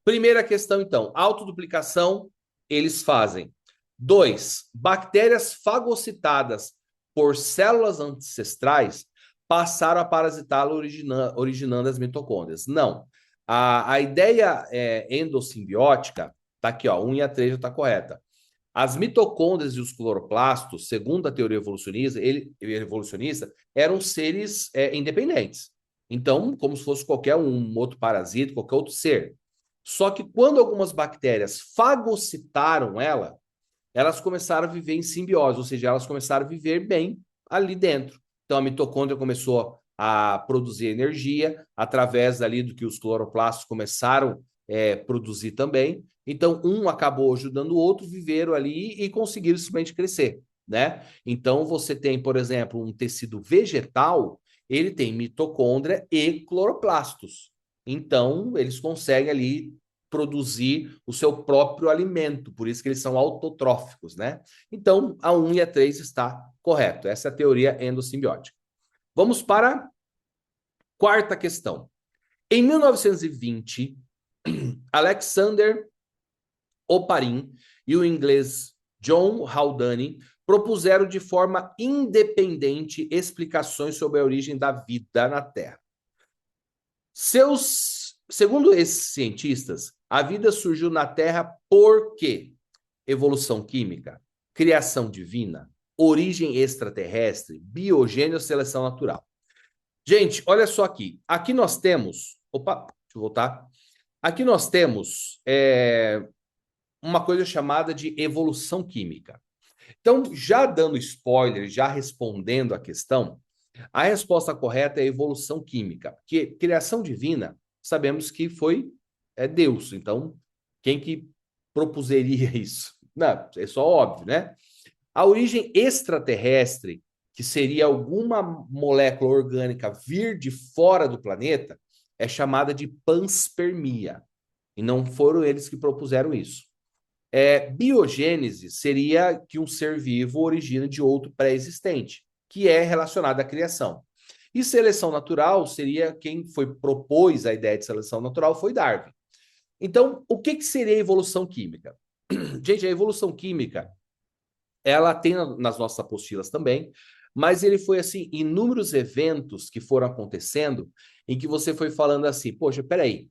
S2: Primeira questão, então. Autoduplicação, eles fazem. 2. Bactérias fagocitadas por células ancestrais passaram a parasitá-lo, originando as mitocôndrias. Não. A ideia endossimbiótica, tá aqui, ó, 1 e a 3 já está correta. As mitocôndrias e os cloroplastos, segundo a teoria evolucionista, eram seres independentes. Então, como se fosse qualquer um outro parasita, qualquer outro ser. Só que quando algumas bactérias fagocitaram ela, elas começaram a viver em simbiose, ou seja, elas começaram a viver bem ali dentro. Então, a mitocôndria começou a produzir energia através ali do que os cloroplastos começaram a produzir também. Então, um acabou ajudando o outro, viveram ali e conseguiram simplesmente crescer, né? Então, você tem, por exemplo, um tecido vegetal, ele tem mitocôndria e cloroplastos. Então, eles conseguem ali produzir o seu próprio alimento, por isso que eles são autotróficos, né? Então, a 1 e a 3 está correto. Essa é a teoria endossimbiótica. Vamos para a quarta questão. Em 1920, Alexander Oparin e o inglês John Haldane propuseram de forma independente explicações sobre a origem da vida na Terra. Segundo esses cientistas, a vida surgiu na Terra por quê? Evolução química, criação divina, origem extraterrestre, biogênio ou seleção natural. Gente, olha só aqui. Aqui nós temos. Opa, deixa eu voltar. Aqui nós temos uma coisa chamada de evolução química. Então, já dando spoiler, já respondendo a questão, a resposta correta é evolução química, porque criação divina, sabemos que foi Deus. Então, quem que propuseria isso? Não, é só óbvio, né? A origem extraterrestre, que seria alguma molécula orgânica vir de fora do planeta, é chamada de panspermia. E não foram eles que propuseram isso. Biogênese seria que um ser vivo origina de outro pré-existente, que é relacionado à criação. E seleção natural seria quem propôs a ideia de seleção natural foi Darwin. Então, o que seria a evolução química? Gente, a evolução química, ela tem nas nossas apostilas também, mas ele foi assim, inúmeros eventos que foram acontecendo em que você foi falando assim, poxa, peraí,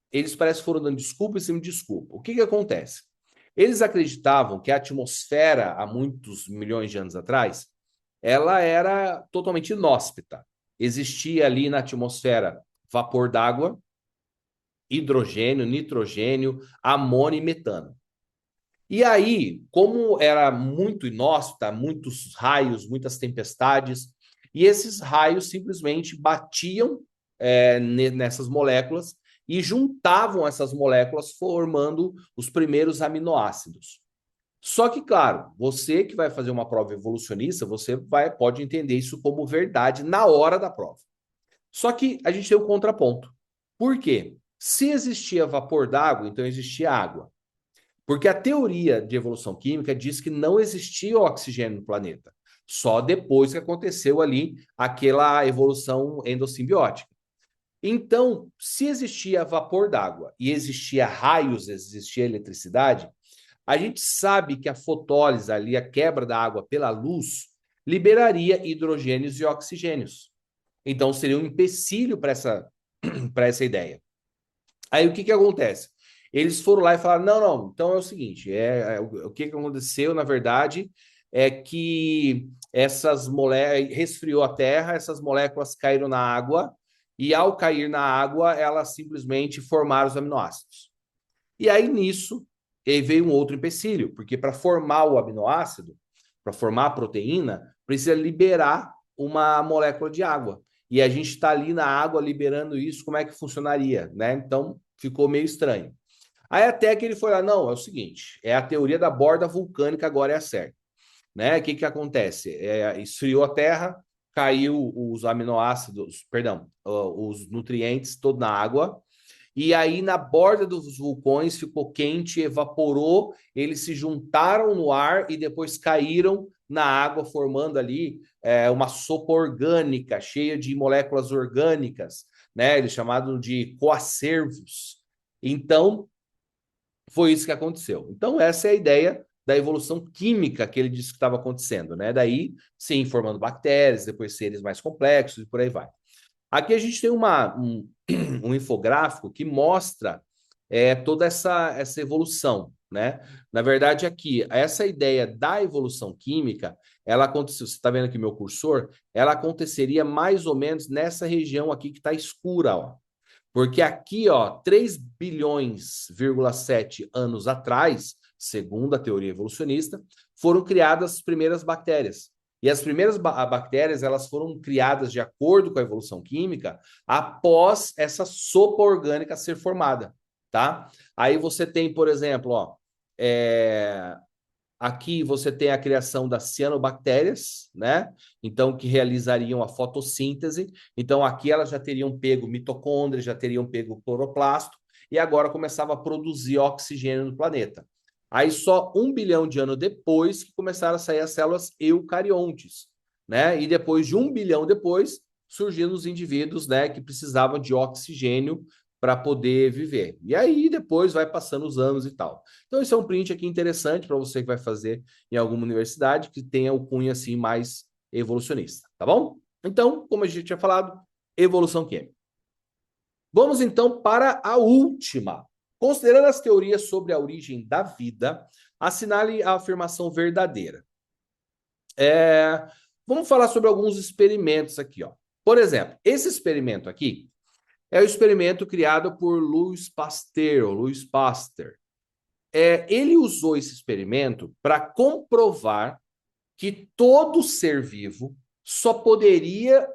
S2: eles parecem que foram dando desculpa em cima de desculpa. O que acontece? Eles acreditavam que a atmosfera, há muitos milhões de anos atrás, ela era totalmente inóspita. Existia ali na atmosfera vapor d'água, hidrogênio, nitrogênio, amônio e metano. E aí, como era muito inóspita, muitos raios, muitas tempestades, e esses raios simplesmente batiam nessas moléculas e juntavam essas moléculas formando os primeiros aminoácidos. Só que, claro, você que vai fazer uma prova evolucionista, você pode entender isso como verdade na hora da prova. Só que a gente tem um contraponto. Por quê? Se existia vapor d'água, então existia água. Porque a teoria de evolução química diz que não existia oxigênio no planeta. Só depois que aconteceu ali aquela evolução endossimbiótica. Então, se existia vapor d'água e existia raios, existia eletricidade, a gente sabe que a fotólise ali, a quebra da água pela luz, liberaria hidrogênios e oxigênios. Então, seria um empecilho para essa ideia. Aí, o que acontece? Eles foram lá e falaram, não, então é o seguinte, o que aconteceu, na verdade, é que essas moléculas, resfriou a Terra, essas moléculas caíram na água, e ao cair na água, elas simplesmente formaram os aminoácidos. E aí, nisso, veio um outro empecilho, porque para formar o aminoácido, para formar a proteína, precisa liberar uma molécula de água. E a gente está ali na água liberando isso, como é que funcionaria, né? Então, ficou meio estranho. Aí até que ele foi lá, não, é o seguinte, a teoria da borda vulcânica agora é a certa. Né? O que acontece? Esfriou a Terra, caiu os aminoácidos, perdão, os nutrientes todo na água, e aí na borda dos vulcões ficou quente, evaporou, eles se juntaram no ar e depois caíram na água, formando ali uma sopa orgânica, cheia de moléculas orgânicas, né? Eles chamaram de coacervos. Então, foi isso que aconteceu. Então, essa é a ideia da evolução química que ele disse que estava acontecendo, né? Daí, sim, formando bactérias, depois seres mais complexos e por aí vai. Aqui a gente tem um infográfico que mostra toda essa evolução, né? Na verdade, aqui, essa ideia da evolução química, ela aconteceu, você está vendo aqui meu cursor, ela aconteceria mais ou menos nessa região aqui que está escura, ó. Porque aqui, ó, 3,7 bilhões anos atrás, segundo a teoria evolucionista, foram criadas as primeiras bactérias. E as primeiras bactérias, elas foram criadas de acordo com a evolução química após essa sopa orgânica ser formada, tá? Aí você tem, por exemplo, ó, aqui você tem a criação das cianobactérias, né? Então, que realizariam a fotossíntese. Então, aqui elas já teriam pego mitocôndrias, já teriam pego cloroplasto, e agora começava a produzir oxigênio no planeta. Aí, só 1 bilhão de anos depois, que começaram a sair as células eucariontes, né? E depois de 1 bilhão depois, surgiram os indivíduos, né, que precisavam de oxigênio para poder viver. E aí, depois vai passando os anos e tal. Então, esse é um print aqui interessante para você que vai fazer em alguma universidade que tenha o cunho assim mais evolucionista, tá bom? Então, como a gente tinha falado, evolução química. Vamos então para a última. Considerando as teorias sobre a origem da vida, assinale a afirmação verdadeira. Vamos falar sobre alguns experimentos aqui, ó. Por exemplo, esse experimento aqui é o experimento criado por Louis Pasteur. Ele usou esse experimento para comprovar que todo ser vivo só poderia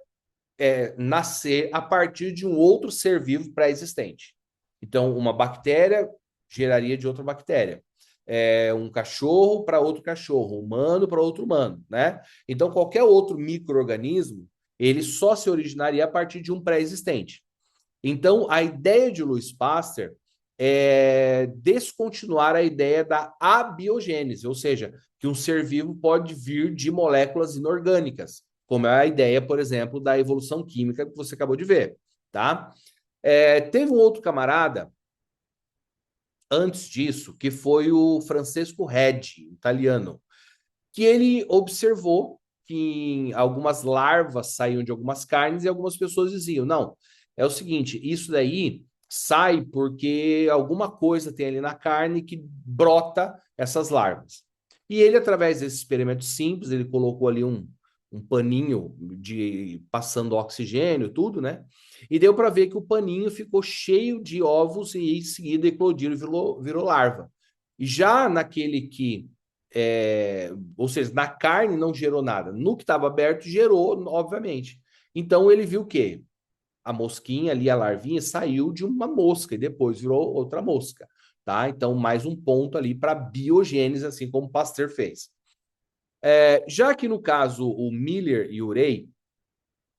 S2: nascer a partir de um outro ser vivo pré-existente. Então, uma bactéria geraria de outra bactéria. Um cachorro para outro cachorro, humano para outro humano, né? Então, qualquer outro micro-organismo, ele só se originaria a partir de um pré-existente. Então, a ideia de Louis Pasteur é descontinuar a ideia da abiogênese, ou seja, que um ser vivo pode vir de moléculas inorgânicas, como é a ideia, por exemplo, da evolução química que você acabou de ver, tá? Teve um outro camarada antes disso, que foi o Francesco Redi, italiano, que ele observou que algumas larvas saíam de algumas carnes e algumas pessoas diziam, não, é o seguinte, isso daí sai porque alguma coisa tem ali na carne que brota essas larvas. E ele, através desse experimento simples, ele colocou ali um paninho passando oxigênio, tudo, né? E deu para ver que o paninho ficou cheio de ovos e em seguida eclodiram e virou larva. E já naquele que ou seja, na carne não gerou nada. No que estava aberto, gerou, obviamente. Então ele viu o quê? A mosquinha ali, a larvinha, saiu de uma mosca e depois virou outra mosca. Tá? Então, mais um ponto ali para biogênese, assim como Pasteur fez. Já que no caso o Miller e o Urey,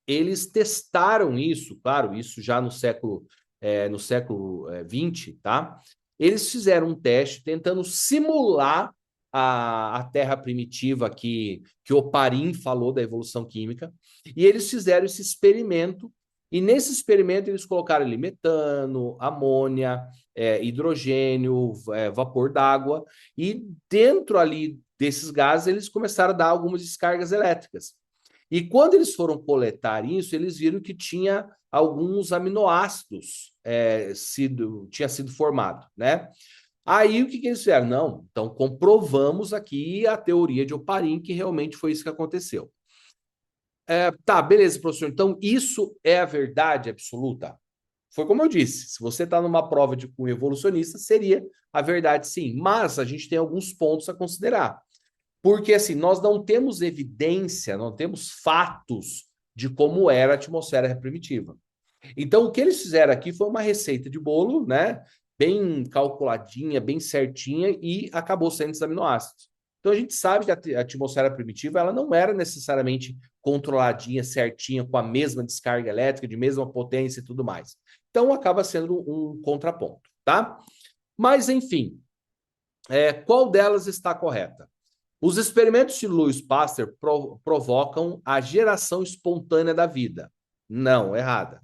S2: eles testaram isso, claro, isso já no século XX, tá? Eles fizeram um teste tentando simular a Terra primitiva que Oparin falou da evolução química, e eles fizeram esse experimento, e nesse experimento eles colocaram ali metano, amônia, hidrogênio, vapor d'água, e dentro ali desses gases eles começaram a dar algumas descargas elétricas. E quando eles foram coletar isso, eles viram que tinha alguns aminoácidos tinha sido formado, né? Aí o que eles fizeram? Não, então comprovamos aqui a teoria de Oparin, que realmente foi isso que aconteceu. Tá, beleza, professor. Então isso é a verdade absoluta? Foi como eu disse, se você está numa prova de cunho evolucionista, seria a verdade sim, mas a gente tem alguns pontos a considerar. Porque, assim, nós não temos evidência, não temos fatos de como era a atmosfera primitiva. Então, o que eles fizeram aqui foi uma receita de bolo, né? Bem calculadinha, bem certinha, e acabou sendo esses aminoácidos. Então, a gente sabe que a atmosfera primitiva ela não era necessariamente controladinha, certinha, com a mesma descarga elétrica, de mesma potência e tudo mais. Então, acaba sendo um contraponto, tá? Mas, enfim, qual delas está correta? Os experimentos de Louis Pasteur provocam a geração espontânea da vida. Não, errada.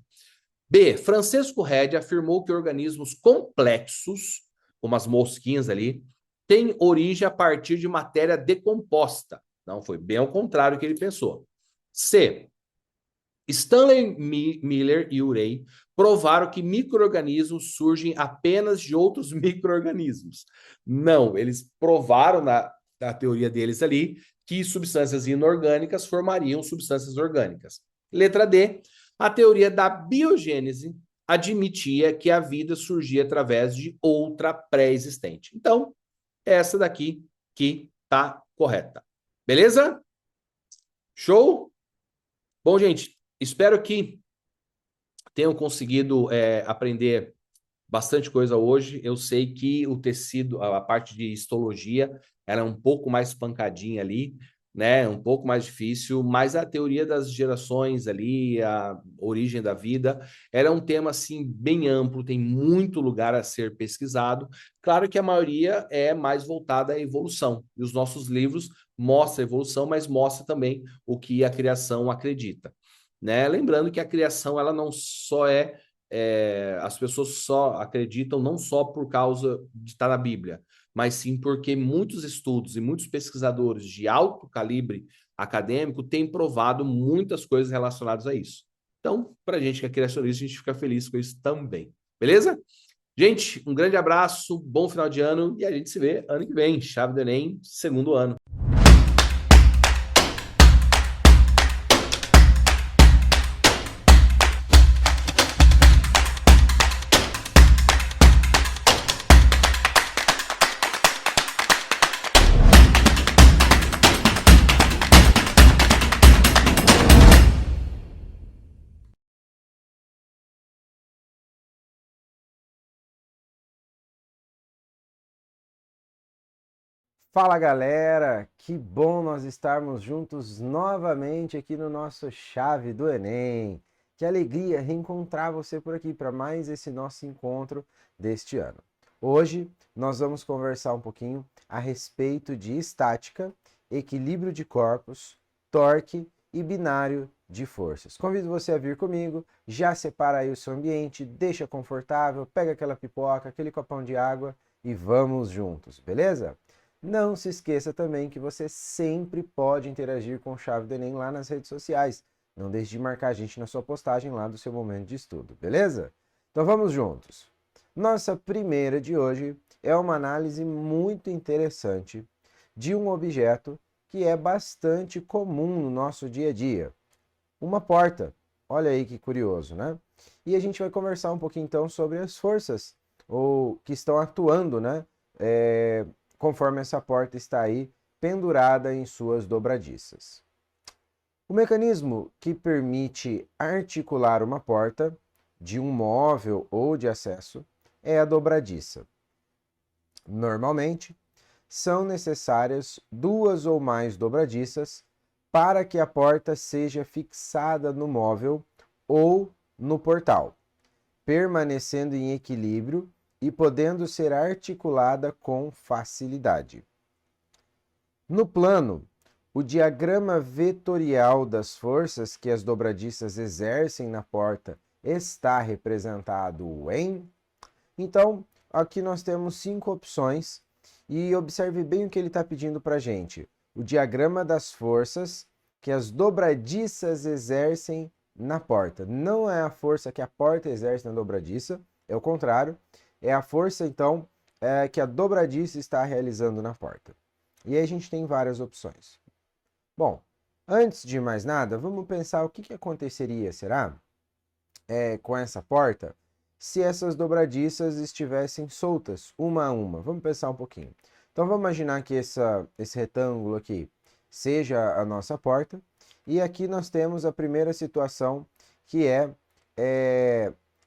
S2: B. Francesco Redi afirmou que organismos complexos, como as mosquinhas ali, têm origem a partir de matéria decomposta. Não, foi bem ao contrário do que ele pensou. C. Stanley Miller e Urey provaram que micro-organismos surgem apenas de outros micro-organismos. Não, eles provaram na teoria deles ali que substâncias inorgânicas formariam substâncias orgânicas. Letra D, a teoria da biogênese admitia que a vida surgia através de outra pré-existente. Então, essa daqui que tá correta. Beleza? Show? Bom, gente, espero que tenham conseguido aprender bastante coisa hoje. Eu sei que o tecido, a parte de histologia, era um pouco mais pancadinha ali, né? Um pouco mais difícil, mas a teoria das gerações ali, a origem da vida, era um tema assim bem amplo, tem muito lugar a ser pesquisado. Claro que a maioria é mais voltada à evolução, e os nossos livros mostram a evolução, mas mostra também o que a criação acredita, né? Lembrando que a criação ela não só as pessoas só acreditam não só por causa de estar na Bíblia, mas sim porque muitos estudos e muitos pesquisadores de alto calibre acadêmico têm provado muitas coisas relacionadas a isso. Então, para a gente que é criacionista, a gente fica feliz com isso também. Beleza? Gente, um grande abraço, bom final de ano e a gente se vê ano que vem. Chave do Enem, segundo ano.
S3: Fala galera, que bom nós estarmos juntos novamente aqui no nosso Chave do Enem. Que alegria reencontrar você por aqui para mais esse nosso encontro deste ano. Hoje nós vamos conversar um pouquinho a respeito de estática, equilíbrio de corpos, torque e binário de forças. Convido você a vir comigo, já separa aí o seu ambiente, deixa confortável, pega aquela pipoca, aquele copão de água e vamos juntos, beleza? Não se esqueça também que você sempre pode interagir com o Chave do Enem lá nas redes sociais. Não deixe de marcar a gente na sua postagem lá do seu momento de estudo, beleza? Então vamos juntos. Nossa primeira de hoje é uma análise muito interessante de um objeto que é bastante comum no nosso dia a dia. Uma porta. Olha aí que curioso, né? E a gente vai conversar um pouquinho então sobre as forças ou que estão atuando, né? Conforme essa porta está aí pendurada em suas dobradiças. O mecanismo que permite articular uma porta de um móvel ou de acesso é a dobradiça. Normalmente, são necessárias duas ou mais dobradiças para que a porta seja fixada no móvel ou no portal, permanecendo em equilíbrio e podendo ser articulada com facilidade. No plano, o diagrama vetorial das forças que as dobradiças exercem na porta está representado em... Então, aqui nós temos 5 opções e observe bem o que ele está pedindo para a gente. O diagrama das forças que as dobradiças exercem na porta. Não é a força que a porta exerce na dobradiça, é o contrário. É a força, então, que a dobradiça está realizando na porta. E aí a gente tem várias opções. Bom, antes de mais nada, vamos pensar o que aconteceria, será? Com essa porta, se essas dobradiças estivessem soltas, uma a uma. Vamos pensar um pouquinho. Então, vamos imaginar que esse retângulo aqui seja a nossa porta. E aqui nós temos a primeira situação, que é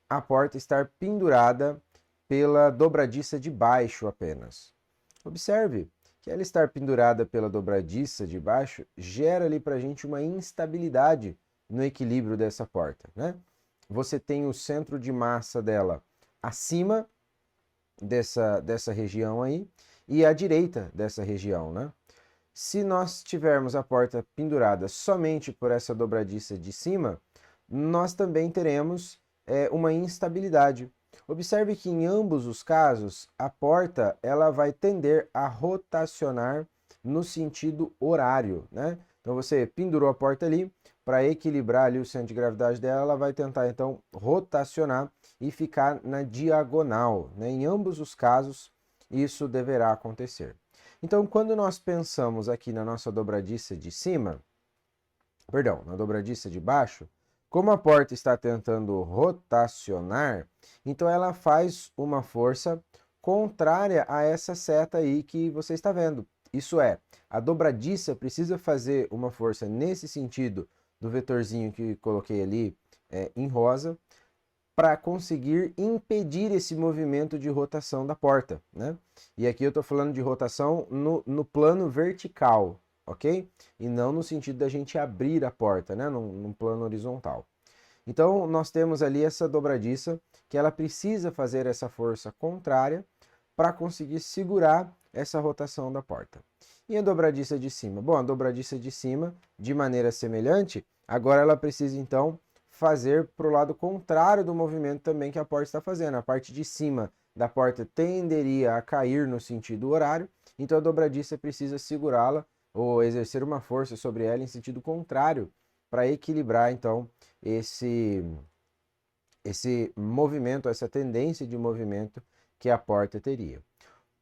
S3: a porta estar pendurada pela dobradiça de baixo apenas. Observe que ela estar pendurada pela dobradiça de baixo gera ali para a gente uma instabilidade no equilíbrio dessa porta, né? Você tem o centro de massa dela acima dessa região aí e à direita dessa região, né? Se nós tivermos a porta pendurada somente por essa dobradiça de cima, nós também teremos uma instabilidade. Observe que em ambos os casos, a porta ela vai tender a rotacionar no sentido horário, né? Então você pendurou a porta ali, para equilibrar ali o centro de gravidade dela, ela vai tentar então rotacionar e ficar na diagonal, né? Em ambos os casos, isso deverá acontecer. Então, quando nós pensamos aqui na nossa dobradiça de cima, perdão, na dobradiça de baixo, como a porta está tentando rotacionar, então ela faz uma força contrária a essa seta aí que você está vendo. Isso é, a dobradiça precisa fazer uma força nesse sentido do vetorzinho que coloquei ali em rosa, para conseguir impedir esse movimento de rotação da porta, né? E aqui eu estou falando de rotação no plano vertical, ok? E não no sentido da gente abrir a porta, né? Num plano horizontal. Então, nós temos ali essa dobradiça que ela precisa fazer essa força contrária para conseguir segurar essa rotação da porta. E a dobradiça de cima? Bom, a dobradiça de cima, de maneira semelhante, agora ela precisa então fazer para o lado contrário do movimento também que a porta está fazendo. A parte de cima da porta tenderia a cair no sentido horário, então a dobradiça precisa segurá-la ou exercer uma força sobre ela em sentido contrário para equilibrar então esse movimento, essa tendência de movimento que a porta teria.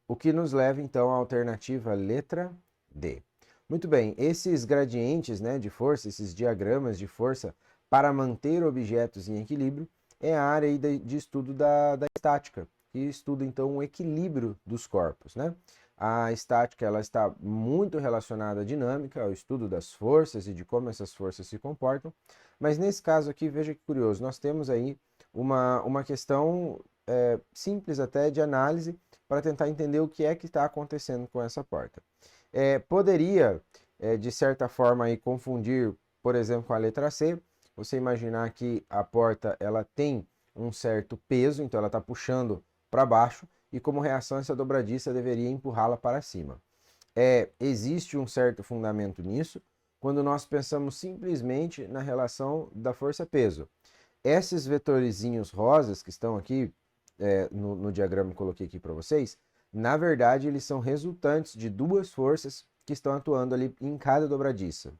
S3: O que nos leva então à alternativa letra D. Muito bem, esses gradientes, né, de força, esses diagramas de força para manter objetos em equilíbrio é a área aí de estudo da estática, que estuda então o equilíbrio dos corpos, né? A estática ela está muito relacionada à dinâmica, ao estudo das forças e de como essas forças se comportam, mas nesse caso aqui, veja que curioso, nós temos aí uma questão simples até de análise para tentar entender o que é que está acontecendo com essa porta. Poderia, de certa forma, aí, confundir, por exemplo, com a letra C, você imaginar que a porta ela tem um certo peso, então ela está puxando para baixo, e como reação essa dobradiça deveria empurrá-la para cima. Existe um certo fundamento nisso, quando nós pensamos simplesmente na relação da força-peso. Esses vetorizinhos rosas que estão aqui no diagrama que eu coloquei aqui para vocês, na verdade eles são resultantes de duas forças que estão atuando ali em cada dobradiça.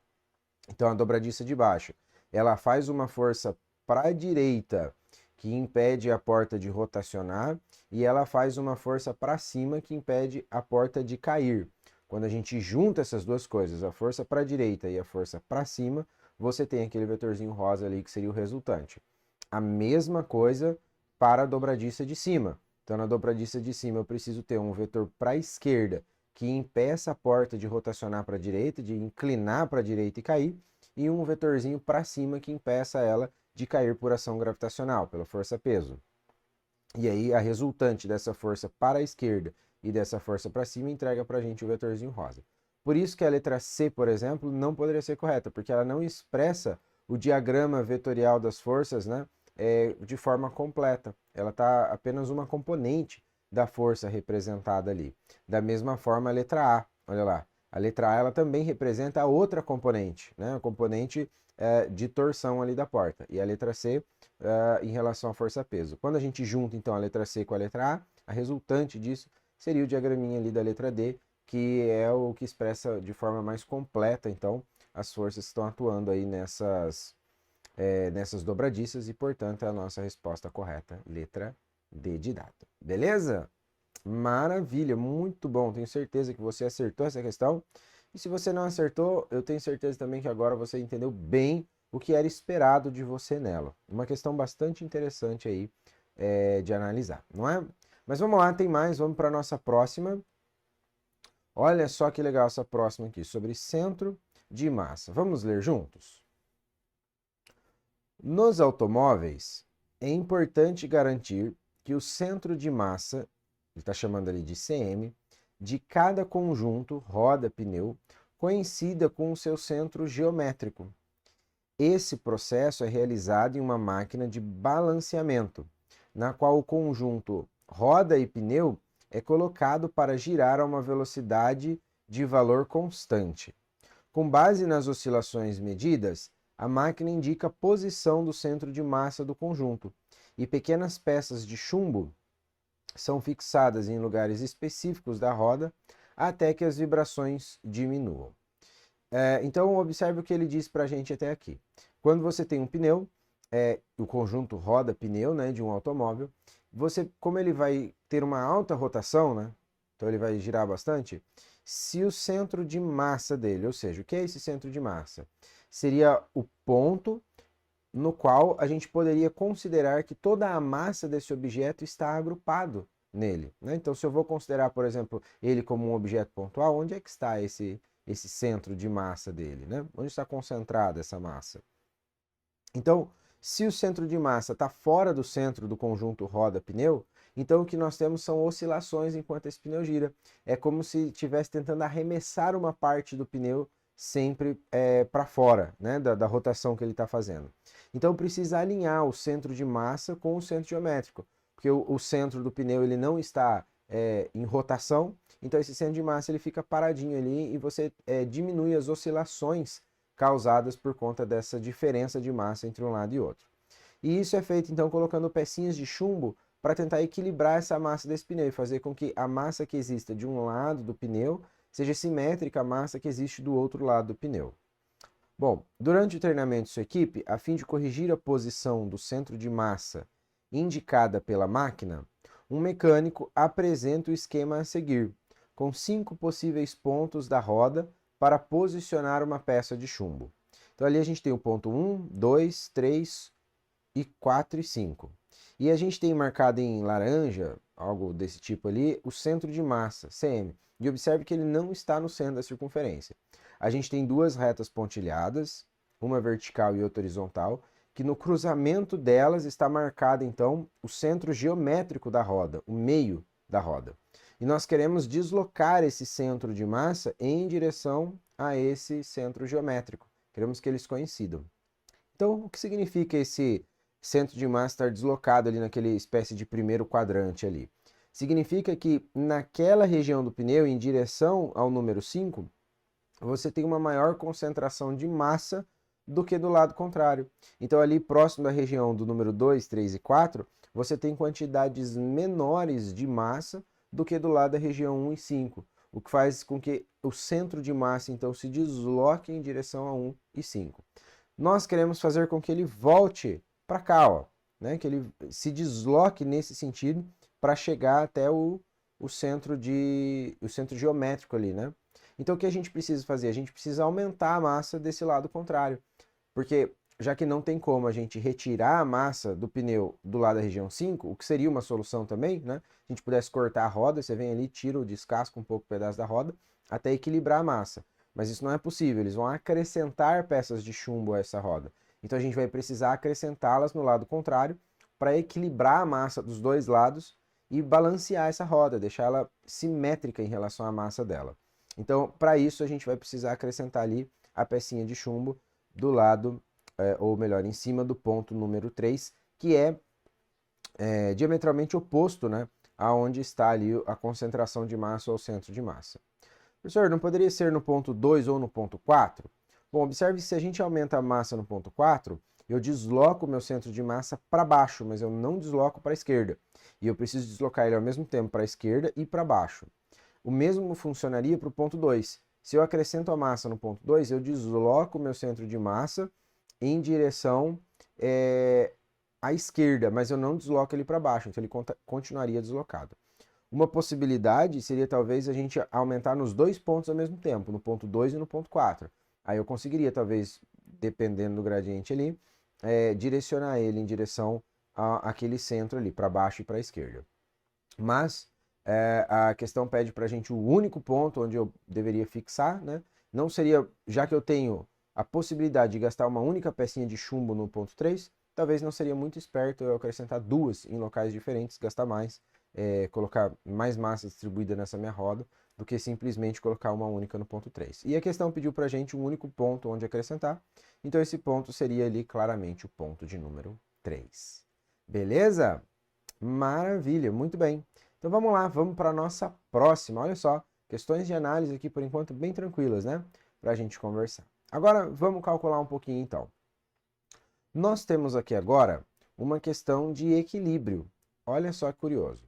S3: Então a dobradiça de baixo, ela faz uma força para a direita que impede a porta de rotacionar e ela faz uma força para cima que impede a porta de cair. Quando a gente junta essas duas coisas, a força para a direita e a força para cima, você tem aquele vetorzinho rosa ali que seria o resultante. A mesma coisa para a dobradiça de cima. Então na dobradiça de cima eu preciso ter um vetor para a esquerda que impeça a porta de rotacionar para a direita, de inclinar para a direita e cair, e um vetorzinho para cima que impeça ela de cair por ação gravitacional, pela força-peso. E aí a resultante dessa força para a esquerda e dessa força para cima entrega para a gente o vetorzinho rosa. Por isso que a letra C, por exemplo, não poderia ser correta, porque ela não expressa o diagrama vetorial das forças, né, de forma completa. Ela está apenas uma componente da força representada ali. Da mesma forma a letra A, olha lá. A letra A ela também representa a outra componente, né, a componente de torção ali da porta. E a letra C em relação à força-peso. Quando a gente junta então a letra C com a letra A, a resultante disso seria o diagraminha ali da letra D, que é o que expressa de forma mais completa então as forças que estão atuando aí nessas dobradiças e, portanto, é a nossa resposta correta, letra D de dado. Beleza? Maravilha, muito bom. Tenho certeza que você acertou essa questão. E se você não acertou, eu tenho certeza também que agora você entendeu bem o que era esperado de você nela. Uma questão bastante interessante aí de analisar, não é? Mas vamos lá, tem mais. Vamos para a nossa próxima. Olha só que legal essa próxima aqui, sobre centro de massa. Vamos ler juntos? Nos automóveis, é importante garantir que o centro de massa, ele está chamando ali de CM, de cada conjunto roda-pneu coincida com o seu centro geométrico. Esse processo é realizado em uma máquina de balanceamento, na qual o conjunto roda e pneu é colocado para girar a uma velocidade de valor constante. Com base nas oscilações medidas, a máquina indica a posição do centro de massa do conjunto, e pequenas peças de chumbo são fixadas em lugares específicos da roda até que as vibrações diminuam. Então, observe o que ele diz para a gente até aqui. Quando você tem um pneu, o conjunto roda-pneu, né, de um automóvel, como ele vai ter uma alta rotação, né, então ele vai girar bastante, se o centro de massa dele, ou seja, o que é esse centro de massa? Seria o ponto no qual a gente poderia considerar que toda a massa desse objeto está agrupado nele, né? Então, se eu vou considerar, por exemplo, ele como um objeto pontual, onde é que está esse centro de massa dele, né? Onde está concentrada essa massa? Então, se o centro de massa está fora do centro do conjunto roda-pneu, então o que nós temos são oscilações enquanto esse pneu gira. É como se estivesse tentando arremessar uma parte do pneu sempre para fora, né, da rotação que ele está fazendo. Então precisa alinhar o centro de massa com o centro geométrico, porque o centro do pneu ele não está em rotação, então esse centro de massa ele fica paradinho ali e você diminui as oscilações causadas por conta dessa diferença de massa entre um lado e outro. E isso é feito então colocando pecinhas de chumbo para tentar equilibrar essa massa desse pneu e fazer com que a massa que exista de um lado do pneu seja simétrica à massa que existe do outro lado do pneu. Bom, durante o treinamento de sua equipe, a fim de corrigir a posição do centro de massa indicada pela máquina, um mecânico apresenta o esquema a seguir, com 5 possíveis pontos da roda para posicionar uma peça de chumbo. Então ali a gente tem o ponto 1, 2, 3, 4 e 5. E a gente tem marcado em laranja, algo desse tipo ali, o centro de massa, CM. E observe que ele não está no centro da circunferência. A gente tem duas retas pontilhadas, uma vertical e outra horizontal, que no cruzamento delas está marcado então o centro geométrico da roda, o meio da roda. E nós queremos deslocar esse centro de massa em direção a esse centro geométrico. Queremos que eles coincidam. Então, o que significa esse centro de massa estar deslocado ali naquele espécie de primeiro quadrante ali? Significa que naquela região do pneu, em direção ao número 5, você tem uma maior concentração de massa do que do lado contrário. Então, ali próximo da região do número 2, 3 e 4, você tem quantidades menores de massa do que do lado da região 1 e 5, o que faz com que o centro de massa, então, se desloque em direção a 1 e 5. Nós queremos fazer com que ele volte para cá, ó, né? Que ele se desloque nesse sentido para chegar até o centro geométrico ali, né? Então o que a gente precisa fazer? A gente precisa aumentar a massa desse lado contrário, porque já que não tem como a gente retirar a massa do pneu do lado da região 5, o que seria uma solução também, né? Se a gente pudesse cortar a roda, você vem ali, tira, descasca um pouco o pedaço da roda, até equilibrar a massa. Mas isso não é possível, eles vão acrescentar peças de chumbo a essa roda. Então a gente vai precisar acrescentá-las no lado contrário para equilibrar a massa dos dois lados e balancear essa roda, deixar ela simétrica em relação à massa dela. Então, para isso, a gente vai precisar acrescentar ali a pecinha de chumbo do lado, ou melhor, em cima do ponto número 3, que é diametralmente oposto, né, aonde está ali a concentração de massa ou centro de massa. Professor, não poderia ser no ponto 2 ou no ponto 4? Bom, observe que se a gente aumenta a massa no ponto 4, eu desloco o meu centro de massa para baixo, mas eu não desloco para a esquerda. E eu preciso deslocar ele ao mesmo tempo para a esquerda e para baixo. O mesmo funcionaria para o ponto 2. Se eu acrescento a massa no ponto 2, eu desloco o meu centro de massa em direção à esquerda, mas eu não desloco ele para baixo, então ele continuaria deslocado. Uma possibilidade seria talvez a gente aumentar nos dois pontos ao mesmo tempo, no ponto 2 e no ponto 4. Aí eu conseguiria, talvez, dependendo do gradiente ali, direcionar ele em direção àquele centro ali, para baixo e para a esquerda. Mas a questão pede para a gente o único ponto onde eu deveria fixar, né? Não seria, já que eu tenho a possibilidade de gastar uma única pecinha de chumbo no ponto 3, talvez não seria muito esperto eu acrescentar duas em locais diferentes, gastar mais, colocar mais massa distribuída nessa minha roda, do que simplesmente colocar uma única no ponto 3. E a questão pediu para a gente um único ponto onde acrescentar, então esse ponto seria ali claramente o ponto de número 3. Beleza? Maravilha, muito bem. Então vamos lá, vamos para a nossa próxima. Olha só, questões de análise aqui por enquanto bem tranquilas, né? Para a gente conversar. Agora vamos calcular um pouquinho então. Nós temos aqui agora uma questão de equilíbrio. Olha só que curioso.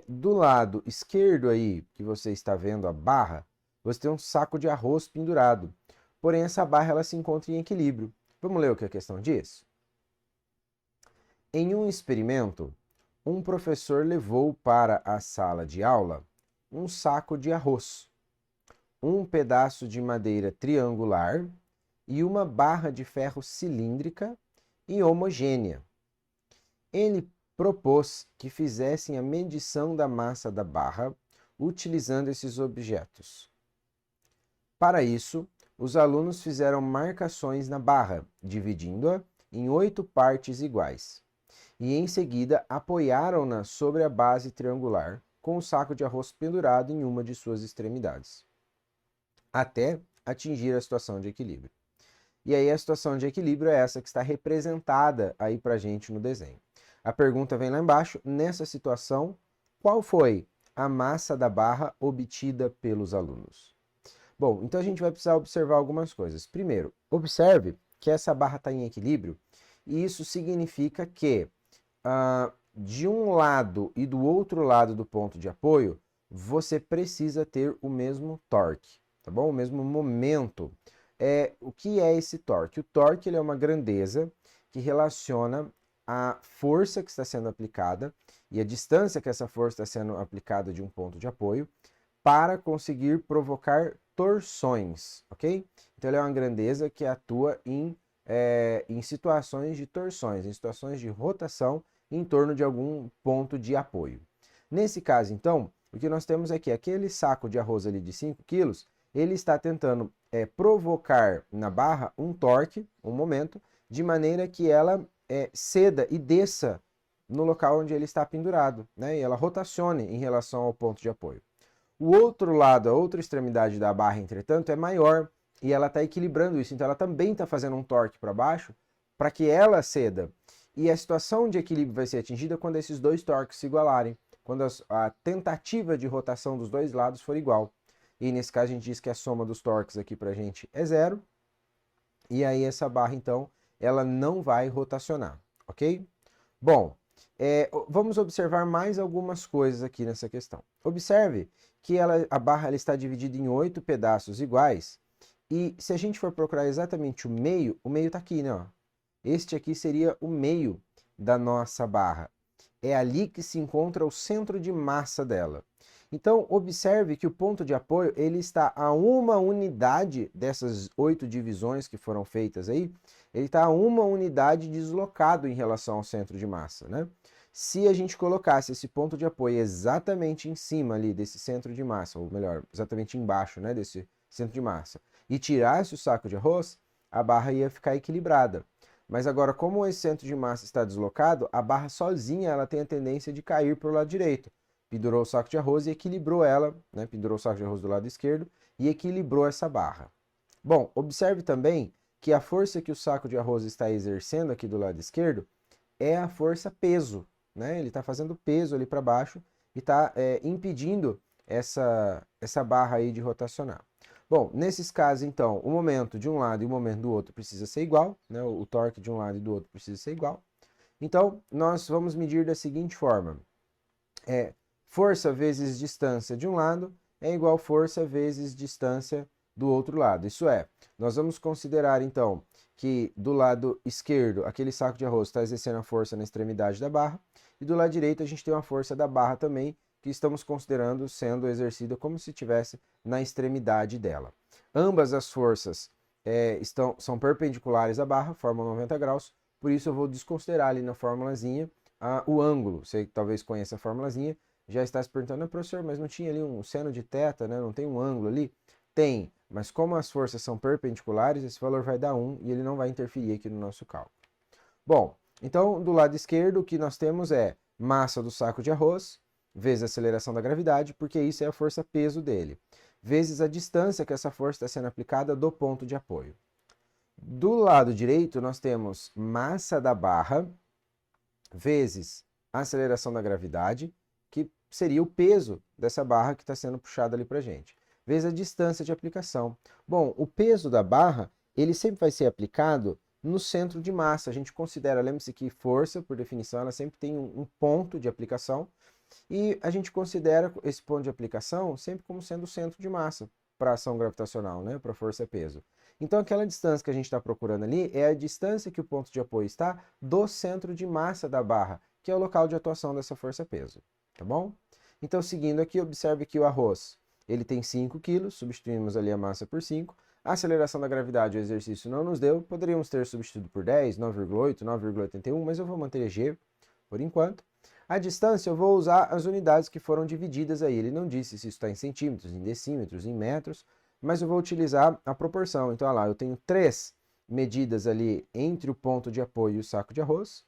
S3: Do lado esquerdo aí, que você está vendo a barra, você tem um saco de arroz pendurado. porém essa barra ela se encontra em equilíbrio. Vamos ler o que a questão diz? Em um experimento, um professor levou para a sala de aula um saco de arroz, um pedaço de madeira triangular e uma barra de ferro cilíndrica e homogênea. Ele propôs que fizessem a medição da massa da barra utilizando esses objetos. Para isso, os alunos fizeram marcações na barra, dividindo-a em 8 partes iguais, e em seguida apoiaram-na sobre a base triangular, com o saco de arroz pendurado em uma de suas extremidades, até atingir a situação de equilíbrio. E aí a situação de equilíbrio é essa que está representada aí para a gente no desenho. A pergunta vem lá embaixo, nessa situação, qual foi a massa da barra obtida pelos alunos? Bom, então a gente vai precisar observar algumas coisas. Primeiro, observe que essa barra está em equilíbrio, e isso significa que de um lado e do outro lado do ponto de apoio, você precisa ter o mesmo torque, tá bom? O mesmo momento. O que é esse torque? O torque ele é uma grandeza que relaciona a força que está sendo aplicada e a distância que essa força está sendo aplicada de um ponto de apoio para conseguir provocar torções, ok? Então ele é uma grandeza que atua em situações de torções, em situações de rotação em torno de algum ponto de apoio. Nesse caso, então, o que nós temos aqui, aquele saco de arroz ali de 5 quilos, ele está tentando provocar na barra um torque, um momento, de maneira que ela ceda e desça no local onde ele está pendurado, né? E ela rotacione em relação ao ponto de apoio. O outro lado, a outra extremidade da barra, entretanto, é maior e ela está equilibrando isso, então ela também está fazendo um torque para baixo para que ela ceda. E a situação de equilíbrio vai ser atingida quando esses dois torques se igualarem, quando a tentativa de rotação dos dois lados for igual. E nesse caso a gente diz que a soma dos torques aqui para a gente é 0. E aí essa barra, então, ela não vai rotacionar, ok? Bom, vamos observar mais algumas coisas aqui nessa questão. Observe que a barra ela está dividida em 8 pedaços iguais. E se a gente for procurar exatamente o meio está aqui, né? Ó. Este aqui seria o meio da nossa barra. É ali que se encontra o centro de massa dela. Então, observe que o ponto de apoio ele está a uma unidade dessas 8 divisões que foram feitas aí, ele está a uma unidade deslocado em relação ao centro de massa, né? Se a gente colocasse esse ponto de apoio exatamente em cima ali desse centro de massa, ou melhor, exatamente embaixo, né, desse centro de massa, e tirasse o saco de arroz, a barra ia ficar equilibrada. Mas agora, como esse centro de massa está deslocado, a barra sozinha ela tem a tendência de cair para o lado direito. Pendurou o saco de arroz e equilibrou ela, né? Pendurou o saco de arroz do lado esquerdo e equilibrou essa barra. Bom, observe também que a força que o saco de arroz está exercendo aqui do lado esquerdo é a força peso, né? Ele está fazendo peso ali para baixo e está impedindo essa barra aí de rotacionar. Bom, nesses casos, então, o momento de um lado e o momento do outro precisa ser igual, né? O torque de um lado e do outro precisa ser igual. Então, nós vamos medir da seguinte forma. Força vezes distância de um lado é igual força vezes distância do outro lado. Isso é, nós vamos considerar, então, que do lado esquerdo, aquele saco de arroz está exercendo a força na extremidade da barra, e do lado direito a gente tem uma força da barra também, que estamos considerando sendo exercida como se estivesse na extremidade dela. Ambas as forças são perpendiculares à barra, formam 90 graus, por isso eu vou desconsiderar ali na formulazinha o ângulo. Você talvez conheça a formulazinha, já está se perguntando, professor, mas não tinha ali um seno de θ, né? Não tem um ângulo ali? Tem, mas como as forças são perpendiculares, esse valor vai dar 1 e ele não vai interferir aqui no nosso cálculo. Bom, então do lado esquerdo o que nós temos é massa do saco de arroz, vezes a aceleração da gravidade, porque isso é a força peso dele, vezes a distância que essa força está sendo aplicada do ponto de apoio. Do lado direito, nós temos massa da barra, vezes a aceleração da gravidade, que seria o peso dessa barra que está sendo puxada ali para a gente, vezes a distância de aplicação. Bom, o peso da barra, ele sempre vai ser aplicado no centro de massa. A gente considera, lembre-se que força, por definição, ela sempre tem um ponto de aplicação, e a gente considera esse ponto de aplicação sempre como sendo o centro de massa para a ação gravitacional, né, para a força-peso. Então, aquela distância que a gente está procurando ali é a distância que o ponto de apoio está do centro de massa da barra, que é o local de atuação dessa força-peso, tá bom? Então, seguindo aqui, observe que o arroz, ele tem 5 kg, substituímos ali a massa por 5. A aceleração da gravidade, o exercício não nos deu, poderíamos ter substituído por 10, 9,8, 9,81, mas eu vou manter G por enquanto. A distância, eu vou usar as unidades que foram divididas aí. Ele não disse se isso está em centímetros, em decímetros, em metros, mas eu vou utilizar a proporção. Então, olha lá, eu tenho 3 medidas ali entre o ponto de apoio e o saco de arroz.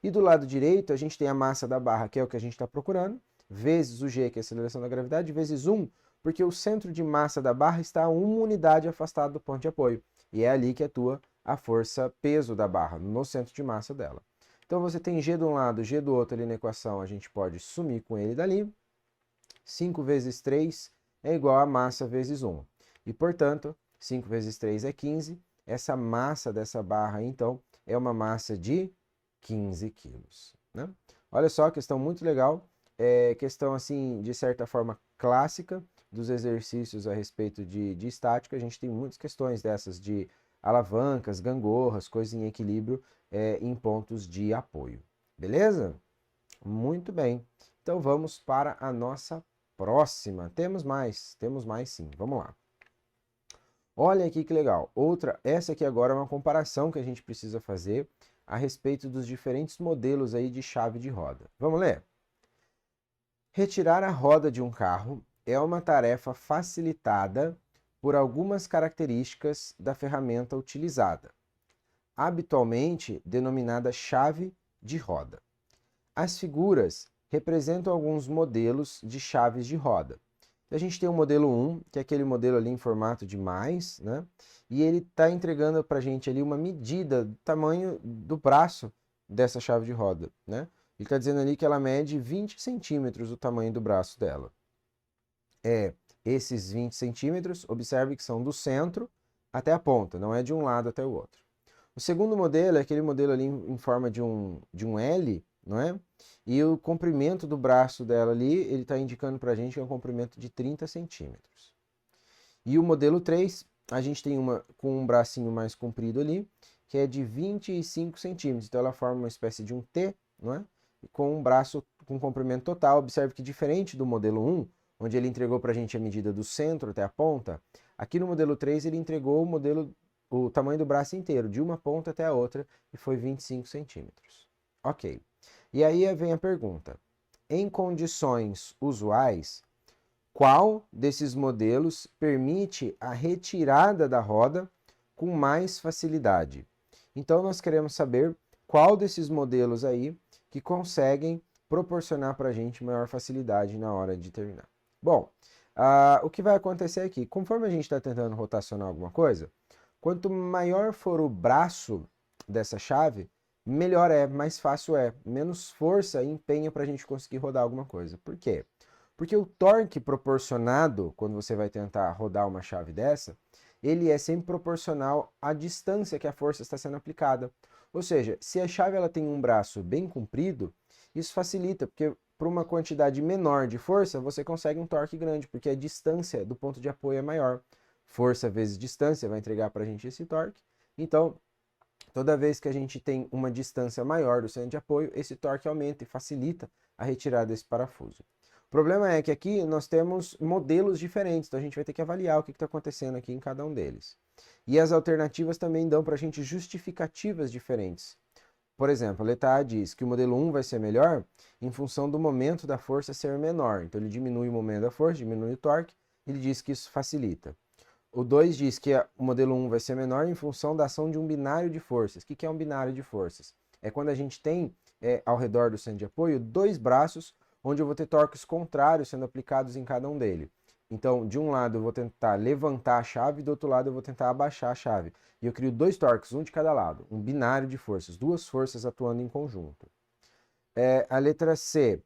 S3: E do lado direito, a gente tem a massa da barra, que é o que a gente está procurando, vezes o G, que é a aceleração da gravidade, vezes 1, porque o centro de massa da barra está a 1 unidade afastado do ponto de apoio. E é ali que atua a força peso da barra, no centro de massa dela. Então você tem G de um lado, G do outro ali na equação, a gente pode sumir com ele dali. 5 vezes 3 é igual a massa vezes 1. E, portanto, 5 vezes 3 é 15. Essa massa dessa barra, então, é uma massa de 15 quilos, né? Olha só, questão muito legal. É questão, assim, de certa forma clássica dos exercícios a respeito de estática. A gente tem muitas questões dessas de alavancas, gangorras, coisas em equilíbrio em pontos de apoio. Beleza? Muito bem. Então vamos para a nossa próxima. Temos mais sim. Vamos lá. Olha aqui que legal. Essa aqui agora é uma comparação que a gente precisa fazer a respeito dos diferentes modelos aí de chave de roda. Vamos ler? Retirar a roda de um carro é uma tarefa facilitada por algumas características da ferramenta utilizada, habitualmente denominada chave de roda. As figuras representam alguns modelos de chaves de roda. A gente tem o modelo 1, que é aquele modelo ali em formato de mais, né? E ele está entregando para a gente ali uma medida do tamanho do braço dessa chave de roda, né? Ele está dizendo ali que ela mede 20 centímetros o tamanho do braço dela. Esses 20 centímetros, observe que são do centro até a ponta, não é de um lado até o outro. O segundo modelo é aquele modelo ali em forma de um L, não é? E o comprimento do braço dela ali, ele está indicando para a gente que é um comprimento de 30 centímetros. E o modelo 3, a gente tem uma com um bracinho mais comprido ali, que é de 25 centímetros. Então ela forma uma espécie de um T, não é? Com um braço com comprimento total. Observe que diferente do modelo 1, onde ele entregou para a gente a medida do centro até a ponta, aqui no modelo 3 ele entregou o tamanho do braço inteiro, de uma ponta até a outra, e foi 25 centímetros. Ok. E aí vem a pergunta. Em condições usuais, qual desses modelos permite a retirada da roda com mais facilidade? Então nós queremos saber qual desses modelos aí que conseguem proporcionar para a gente maior facilidade na hora de terminar. Bom, o que vai acontecer aqui? Conforme a gente está tentando rotacionar alguma coisa, quanto maior for o braço dessa chave, melhor é, mais fácil é, menos força e empenho para a gente conseguir rodar alguma coisa. Por quê? Porque o torque proporcionado, quando você vai tentar rodar uma chave dessa, ele é sempre proporcional à distância que a força está sendo aplicada. Ou seja, se a chave ela tem um braço bem comprido, isso facilita, porque por uma quantidade menor de força, você consegue um torque grande, porque a distância do ponto de apoio é maior. Força vezes distância vai entregar para a gente esse torque. Então, toda vez que a gente tem uma distância maior do centro de apoio, esse torque aumenta e facilita a retirada desse parafuso. O problema é que aqui nós temos modelos diferentes, então a gente vai ter que avaliar o que está acontecendo aqui em cada um deles. E as alternativas também dão para a gente justificativas diferentes. Por exemplo, a letra A diz que o modelo 1 vai ser melhor em função do momento da força ser menor. Então ele diminui o momento da força, diminui o torque, ele diz que isso facilita. O 2 diz que o modelo 1 vai ser menor em função da ação de um binário de forças. O que é um binário de forças? É quando a gente tem ao redor do centro de apoio 2 braços, onde eu vou ter torques contrários sendo aplicados em cada um deles. Então, de um lado eu vou tentar levantar a chave, do outro lado eu vou tentar abaixar a chave. E eu crio 2 torques, um de cada lado, um binário de forças, 2 forças atuando em conjunto. A letra C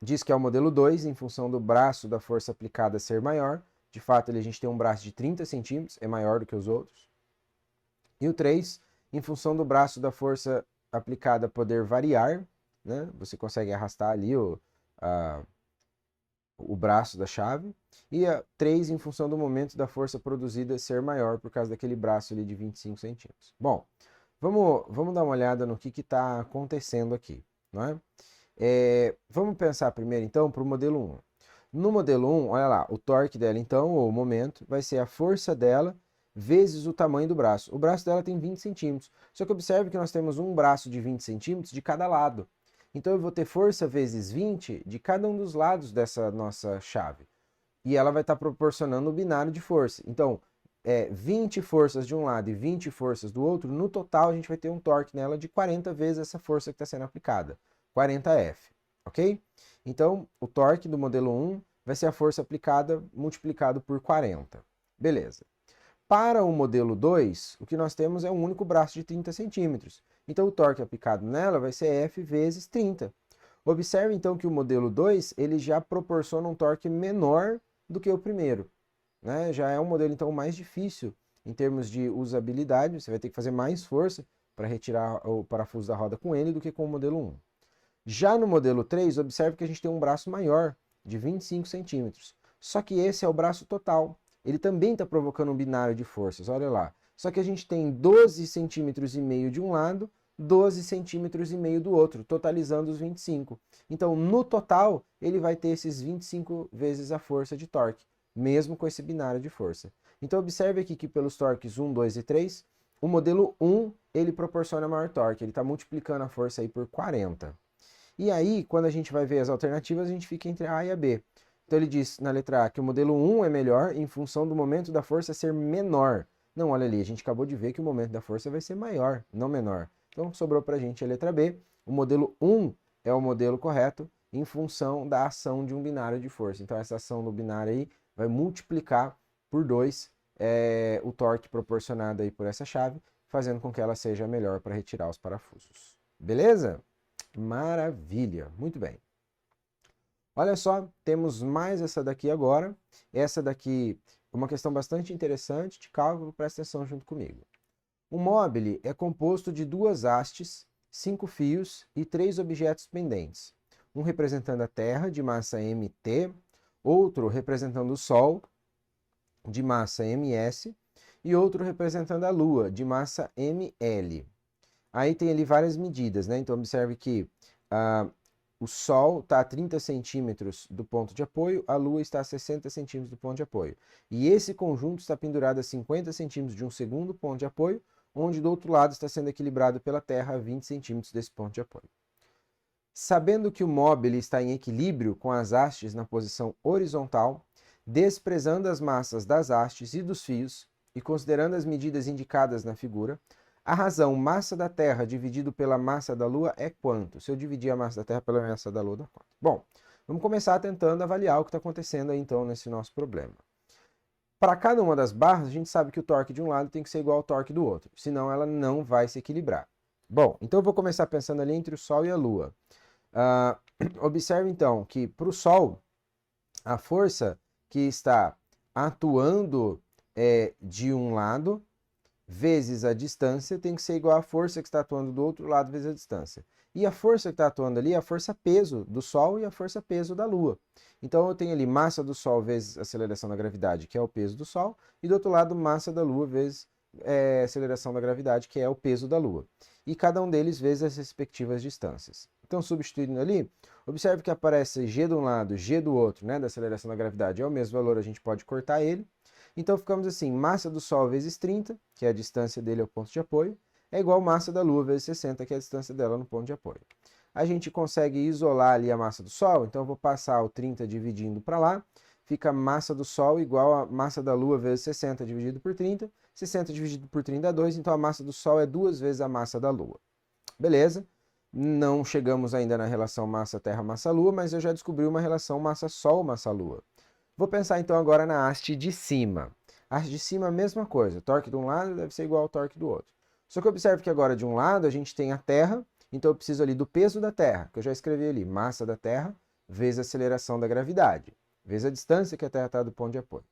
S3: diz que é o modelo 2, em função do braço da força aplicada ser maior. De fato, a gente tem um braço de 30 centímetros, é maior do que os outros. E o 3, em função do braço da força aplicada poder variar, né? Você consegue arrastar ali o o braço da chave, e a 3 em função do momento da força produzida ser maior por causa daquele braço ali de 25 centímetros. Bom, vamos dar uma olhada no que está acontecendo aqui, não é? Vamos pensar primeiro, então, para o modelo 1. No modelo 1, olha lá, o torque dela, então, ou o momento, vai ser a força dela vezes o tamanho do braço. O braço dela tem 20 centímetros. Só que observe que nós temos um braço de 20 centímetros de cada lado. Então, eu vou ter força vezes 20 de cada um dos lados dessa nossa chave. E ela vai estar proporcionando o binário de força. Então, 20 forças de um lado e 20 forças do outro, no total a gente vai ter um torque nela de 40 vezes essa força que está sendo aplicada. 40F, ok? Então, o torque do modelo 1 vai ser a força aplicada multiplicado por 40. Beleza. Para o modelo 2, o que nós temos é um único braço de 30 centímetros. Então, o torque aplicado nela vai ser F vezes 30. Observe, então, que o modelo 2 ele já proporciona um torque menor do que o primeiro, né? Já é um modelo, então, mais difícil em termos de usabilidade. Você vai ter que fazer mais força para retirar o parafuso da roda com ele do que com o modelo 1. Já no modelo 3, observe que a gente tem um braço maior, de 25 centímetros. Só que esse é o braço total. Ele também está provocando um binário de forças, olha lá. Só que a gente tem 12 centímetros e meio de um lado, 12 centímetros e meio do outro, totalizando os 25. Então, no total, ele vai ter esses 25 vezes a força de torque, mesmo com esse binário de força. Então, observe aqui que pelos torques 1, 2 e 3, o modelo 1, ele proporciona maior torque, ele está multiplicando a força aí por 40. E aí, quando a gente vai ver as alternativas, a gente fica entre A e a B. Então ele diz na letra A que o modelo 1 é melhor em função do momento da força ser menor. Não, olha ali, a gente acabou de ver que o momento da força vai ser maior, não menor. Então sobrou para a gente a letra B. O modelo 1 é o modelo correto em função da ação de um binário de força. Então essa ação do binário aí vai multiplicar por 2 o torque proporcionado aí por essa chave, fazendo com que ela seja melhor para retirar os parafusos. Beleza? Maravilha, muito bem. Olha só, temos mais essa daqui agora. Essa daqui é uma questão bastante interessante de cálculo, presta atenção junto comigo. Um móvel é composto de 2 hastes, 5 fios e 3 objetos pendentes. Um representando a Terra, de massa mt, outro representando o Sol, de massa ms, e outro representando a Lua, de massa ml. Aí tem ali várias medidas, né? Então observe que o Sol está a 30 centímetros do ponto de apoio, a Lua está a 60 centímetros do ponto de apoio. E esse conjunto está pendurado a 50 centímetros de um segundo ponto de apoio, onde do outro lado está sendo equilibrado pela Terra a 20 centímetros desse ponto de apoio. Sabendo que o móvel está em equilíbrio com as hastes na posição horizontal, desprezando as massas das hastes e dos fios, e considerando as medidas indicadas na figura, a razão massa da Terra dividido pela massa da Lua é quanto? Se eu dividir a massa da Terra pela massa da Lua, dá quanto? Bom, vamos começar tentando avaliar o que está acontecendo aí, então, nesse nosso problema. Para cada uma das barras, a gente sabe que o torque de um lado tem que ser igual ao torque do outro, senão ela não vai se equilibrar. Bom, então eu vou começar pensando ali entre o Sol e a Lua. Observe, então, que para o Sol, a força que está atuando de um lado vezes a distância tem que ser igual à força que está atuando do outro lado vezes a distância. E a força que está atuando ali é a força peso do Sol e a força peso da Lua. Então eu tenho ali massa do Sol vezes aceleração da gravidade, que é o peso do Sol, e do outro lado massa da Lua vezes aceleração da gravidade, que é o peso da Lua. E cada um deles vezes as respectivas distâncias. Então substituindo ali, observe que aparece G de um lado, G do outro, né, da aceleração da gravidade, é o mesmo valor, a gente pode cortar ele. Então ficamos assim, massa do Sol vezes 30, que é a distância dele ao ponto de apoio, é igual massa da Lua vezes 60, que é a distância dela no ponto de apoio. A gente consegue isolar ali a massa do Sol, então eu vou passar o 30 dividindo para lá, fica massa do Sol igual a massa da Lua vezes 60 dividido por 30, 60 dividido por 30 dá 2, então a massa do Sol é 2 vezes a massa da Lua. Beleza? Não chegamos ainda na relação massa-terra-massa-lua, mas eu já descobri uma relação massa-sol-massa-lua. Vou pensar então agora na haste de cima. A haste de cima, a mesma coisa. Torque de um lado deve ser igual ao torque do outro. Só que observe que agora de um lado a gente tem a Terra, então eu preciso ali do peso da Terra, que eu já escrevi ali, massa da Terra vezes a aceleração da gravidade, vezes a distância que a Terra está do ponto de apoio.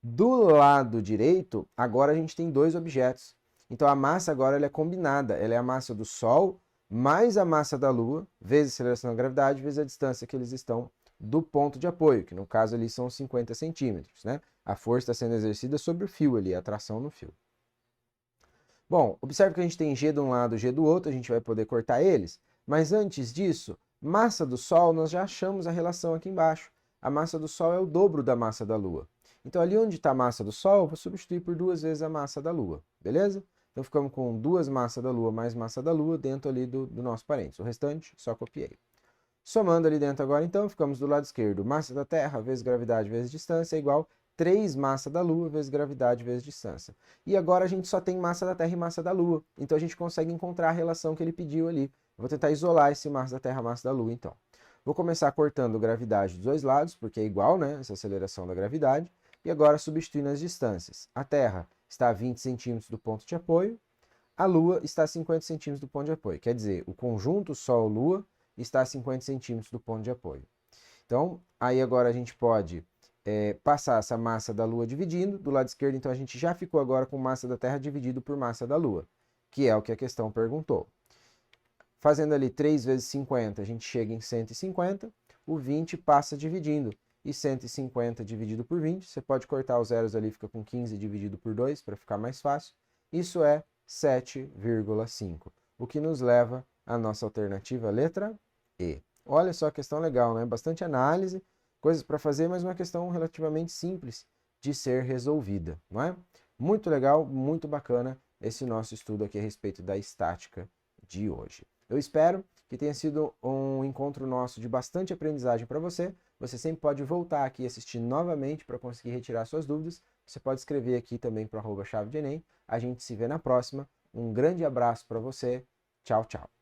S3: Do lado direito, agora a gente tem 2 objetos. Então a massa agora ela é combinada, ela é a massa do Sol mais a massa da Lua, vezes a aceleração da gravidade, vezes a distância que eles estão do ponto de apoio, que no caso ali são 50 centímetros, né? A força está sendo exercida sobre o fio ali, a tração no fio. Bom, observe que a gente tem G de um lado, G do outro, a gente vai poder cortar eles, mas antes disso, massa do Sol, nós já achamos a relação aqui embaixo. A massa do Sol é o dobro da massa da Lua. Então ali onde está a massa do Sol, eu vou substituir por 2 vezes a massa da Lua, beleza? Então ficamos com 2 massas da Lua mais massa da Lua dentro ali do nosso parênteses. O restante, só copiei. Somando ali dentro agora, então, ficamos do lado esquerdo. Massa da Terra vezes gravidade vezes distância é igual 3 massa da Lua vezes gravidade vezes distância. E agora a gente só tem massa da Terra e massa da Lua. Então a gente consegue encontrar a relação que ele pediu ali. Eu vou tentar isolar esse massa da Terra, massa da Lua, então. Vou começar cortando gravidade dos dois lados, porque é igual, né? Essa aceleração da gravidade. E agora substituindo as distâncias. A Terra está a 20 centímetros do ponto de apoio. A Lua está a 50 centímetros do ponto de apoio. Quer dizer, o conjunto Sol-Lua está a 50 centímetros do ponto de apoio. Então, aí agora a gente pode passar essa massa da Lua dividindo. Do lado esquerdo, então, a gente já ficou agora com massa da Terra dividido por massa da Lua, que é o que a questão perguntou. Fazendo ali 3 vezes 50, a gente chega em 150. O 20 passa dividindo. E 150 dividido por 20, você pode cortar os zeros ali, fica com 15 dividido por 2, para ficar mais fácil. Isso é 7,5, o que nos leva à nossa alternativa letra E. Olha só a questão legal, né? Bastante análise, coisas para fazer, mas uma questão relativamente simples de ser resolvida, não é? Muito legal, muito bacana esse nosso estudo aqui a respeito da estática de hoje. Eu espero que tenha sido um encontro nosso de bastante aprendizagem para você. Você sempre pode voltar aqui e assistir novamente para conseguir retirar suas dúvidas. Você pode escrever aqui também para o @chave de Enem. A gente se vê na próxima. Um grande abraço para você. Tchau, tchau.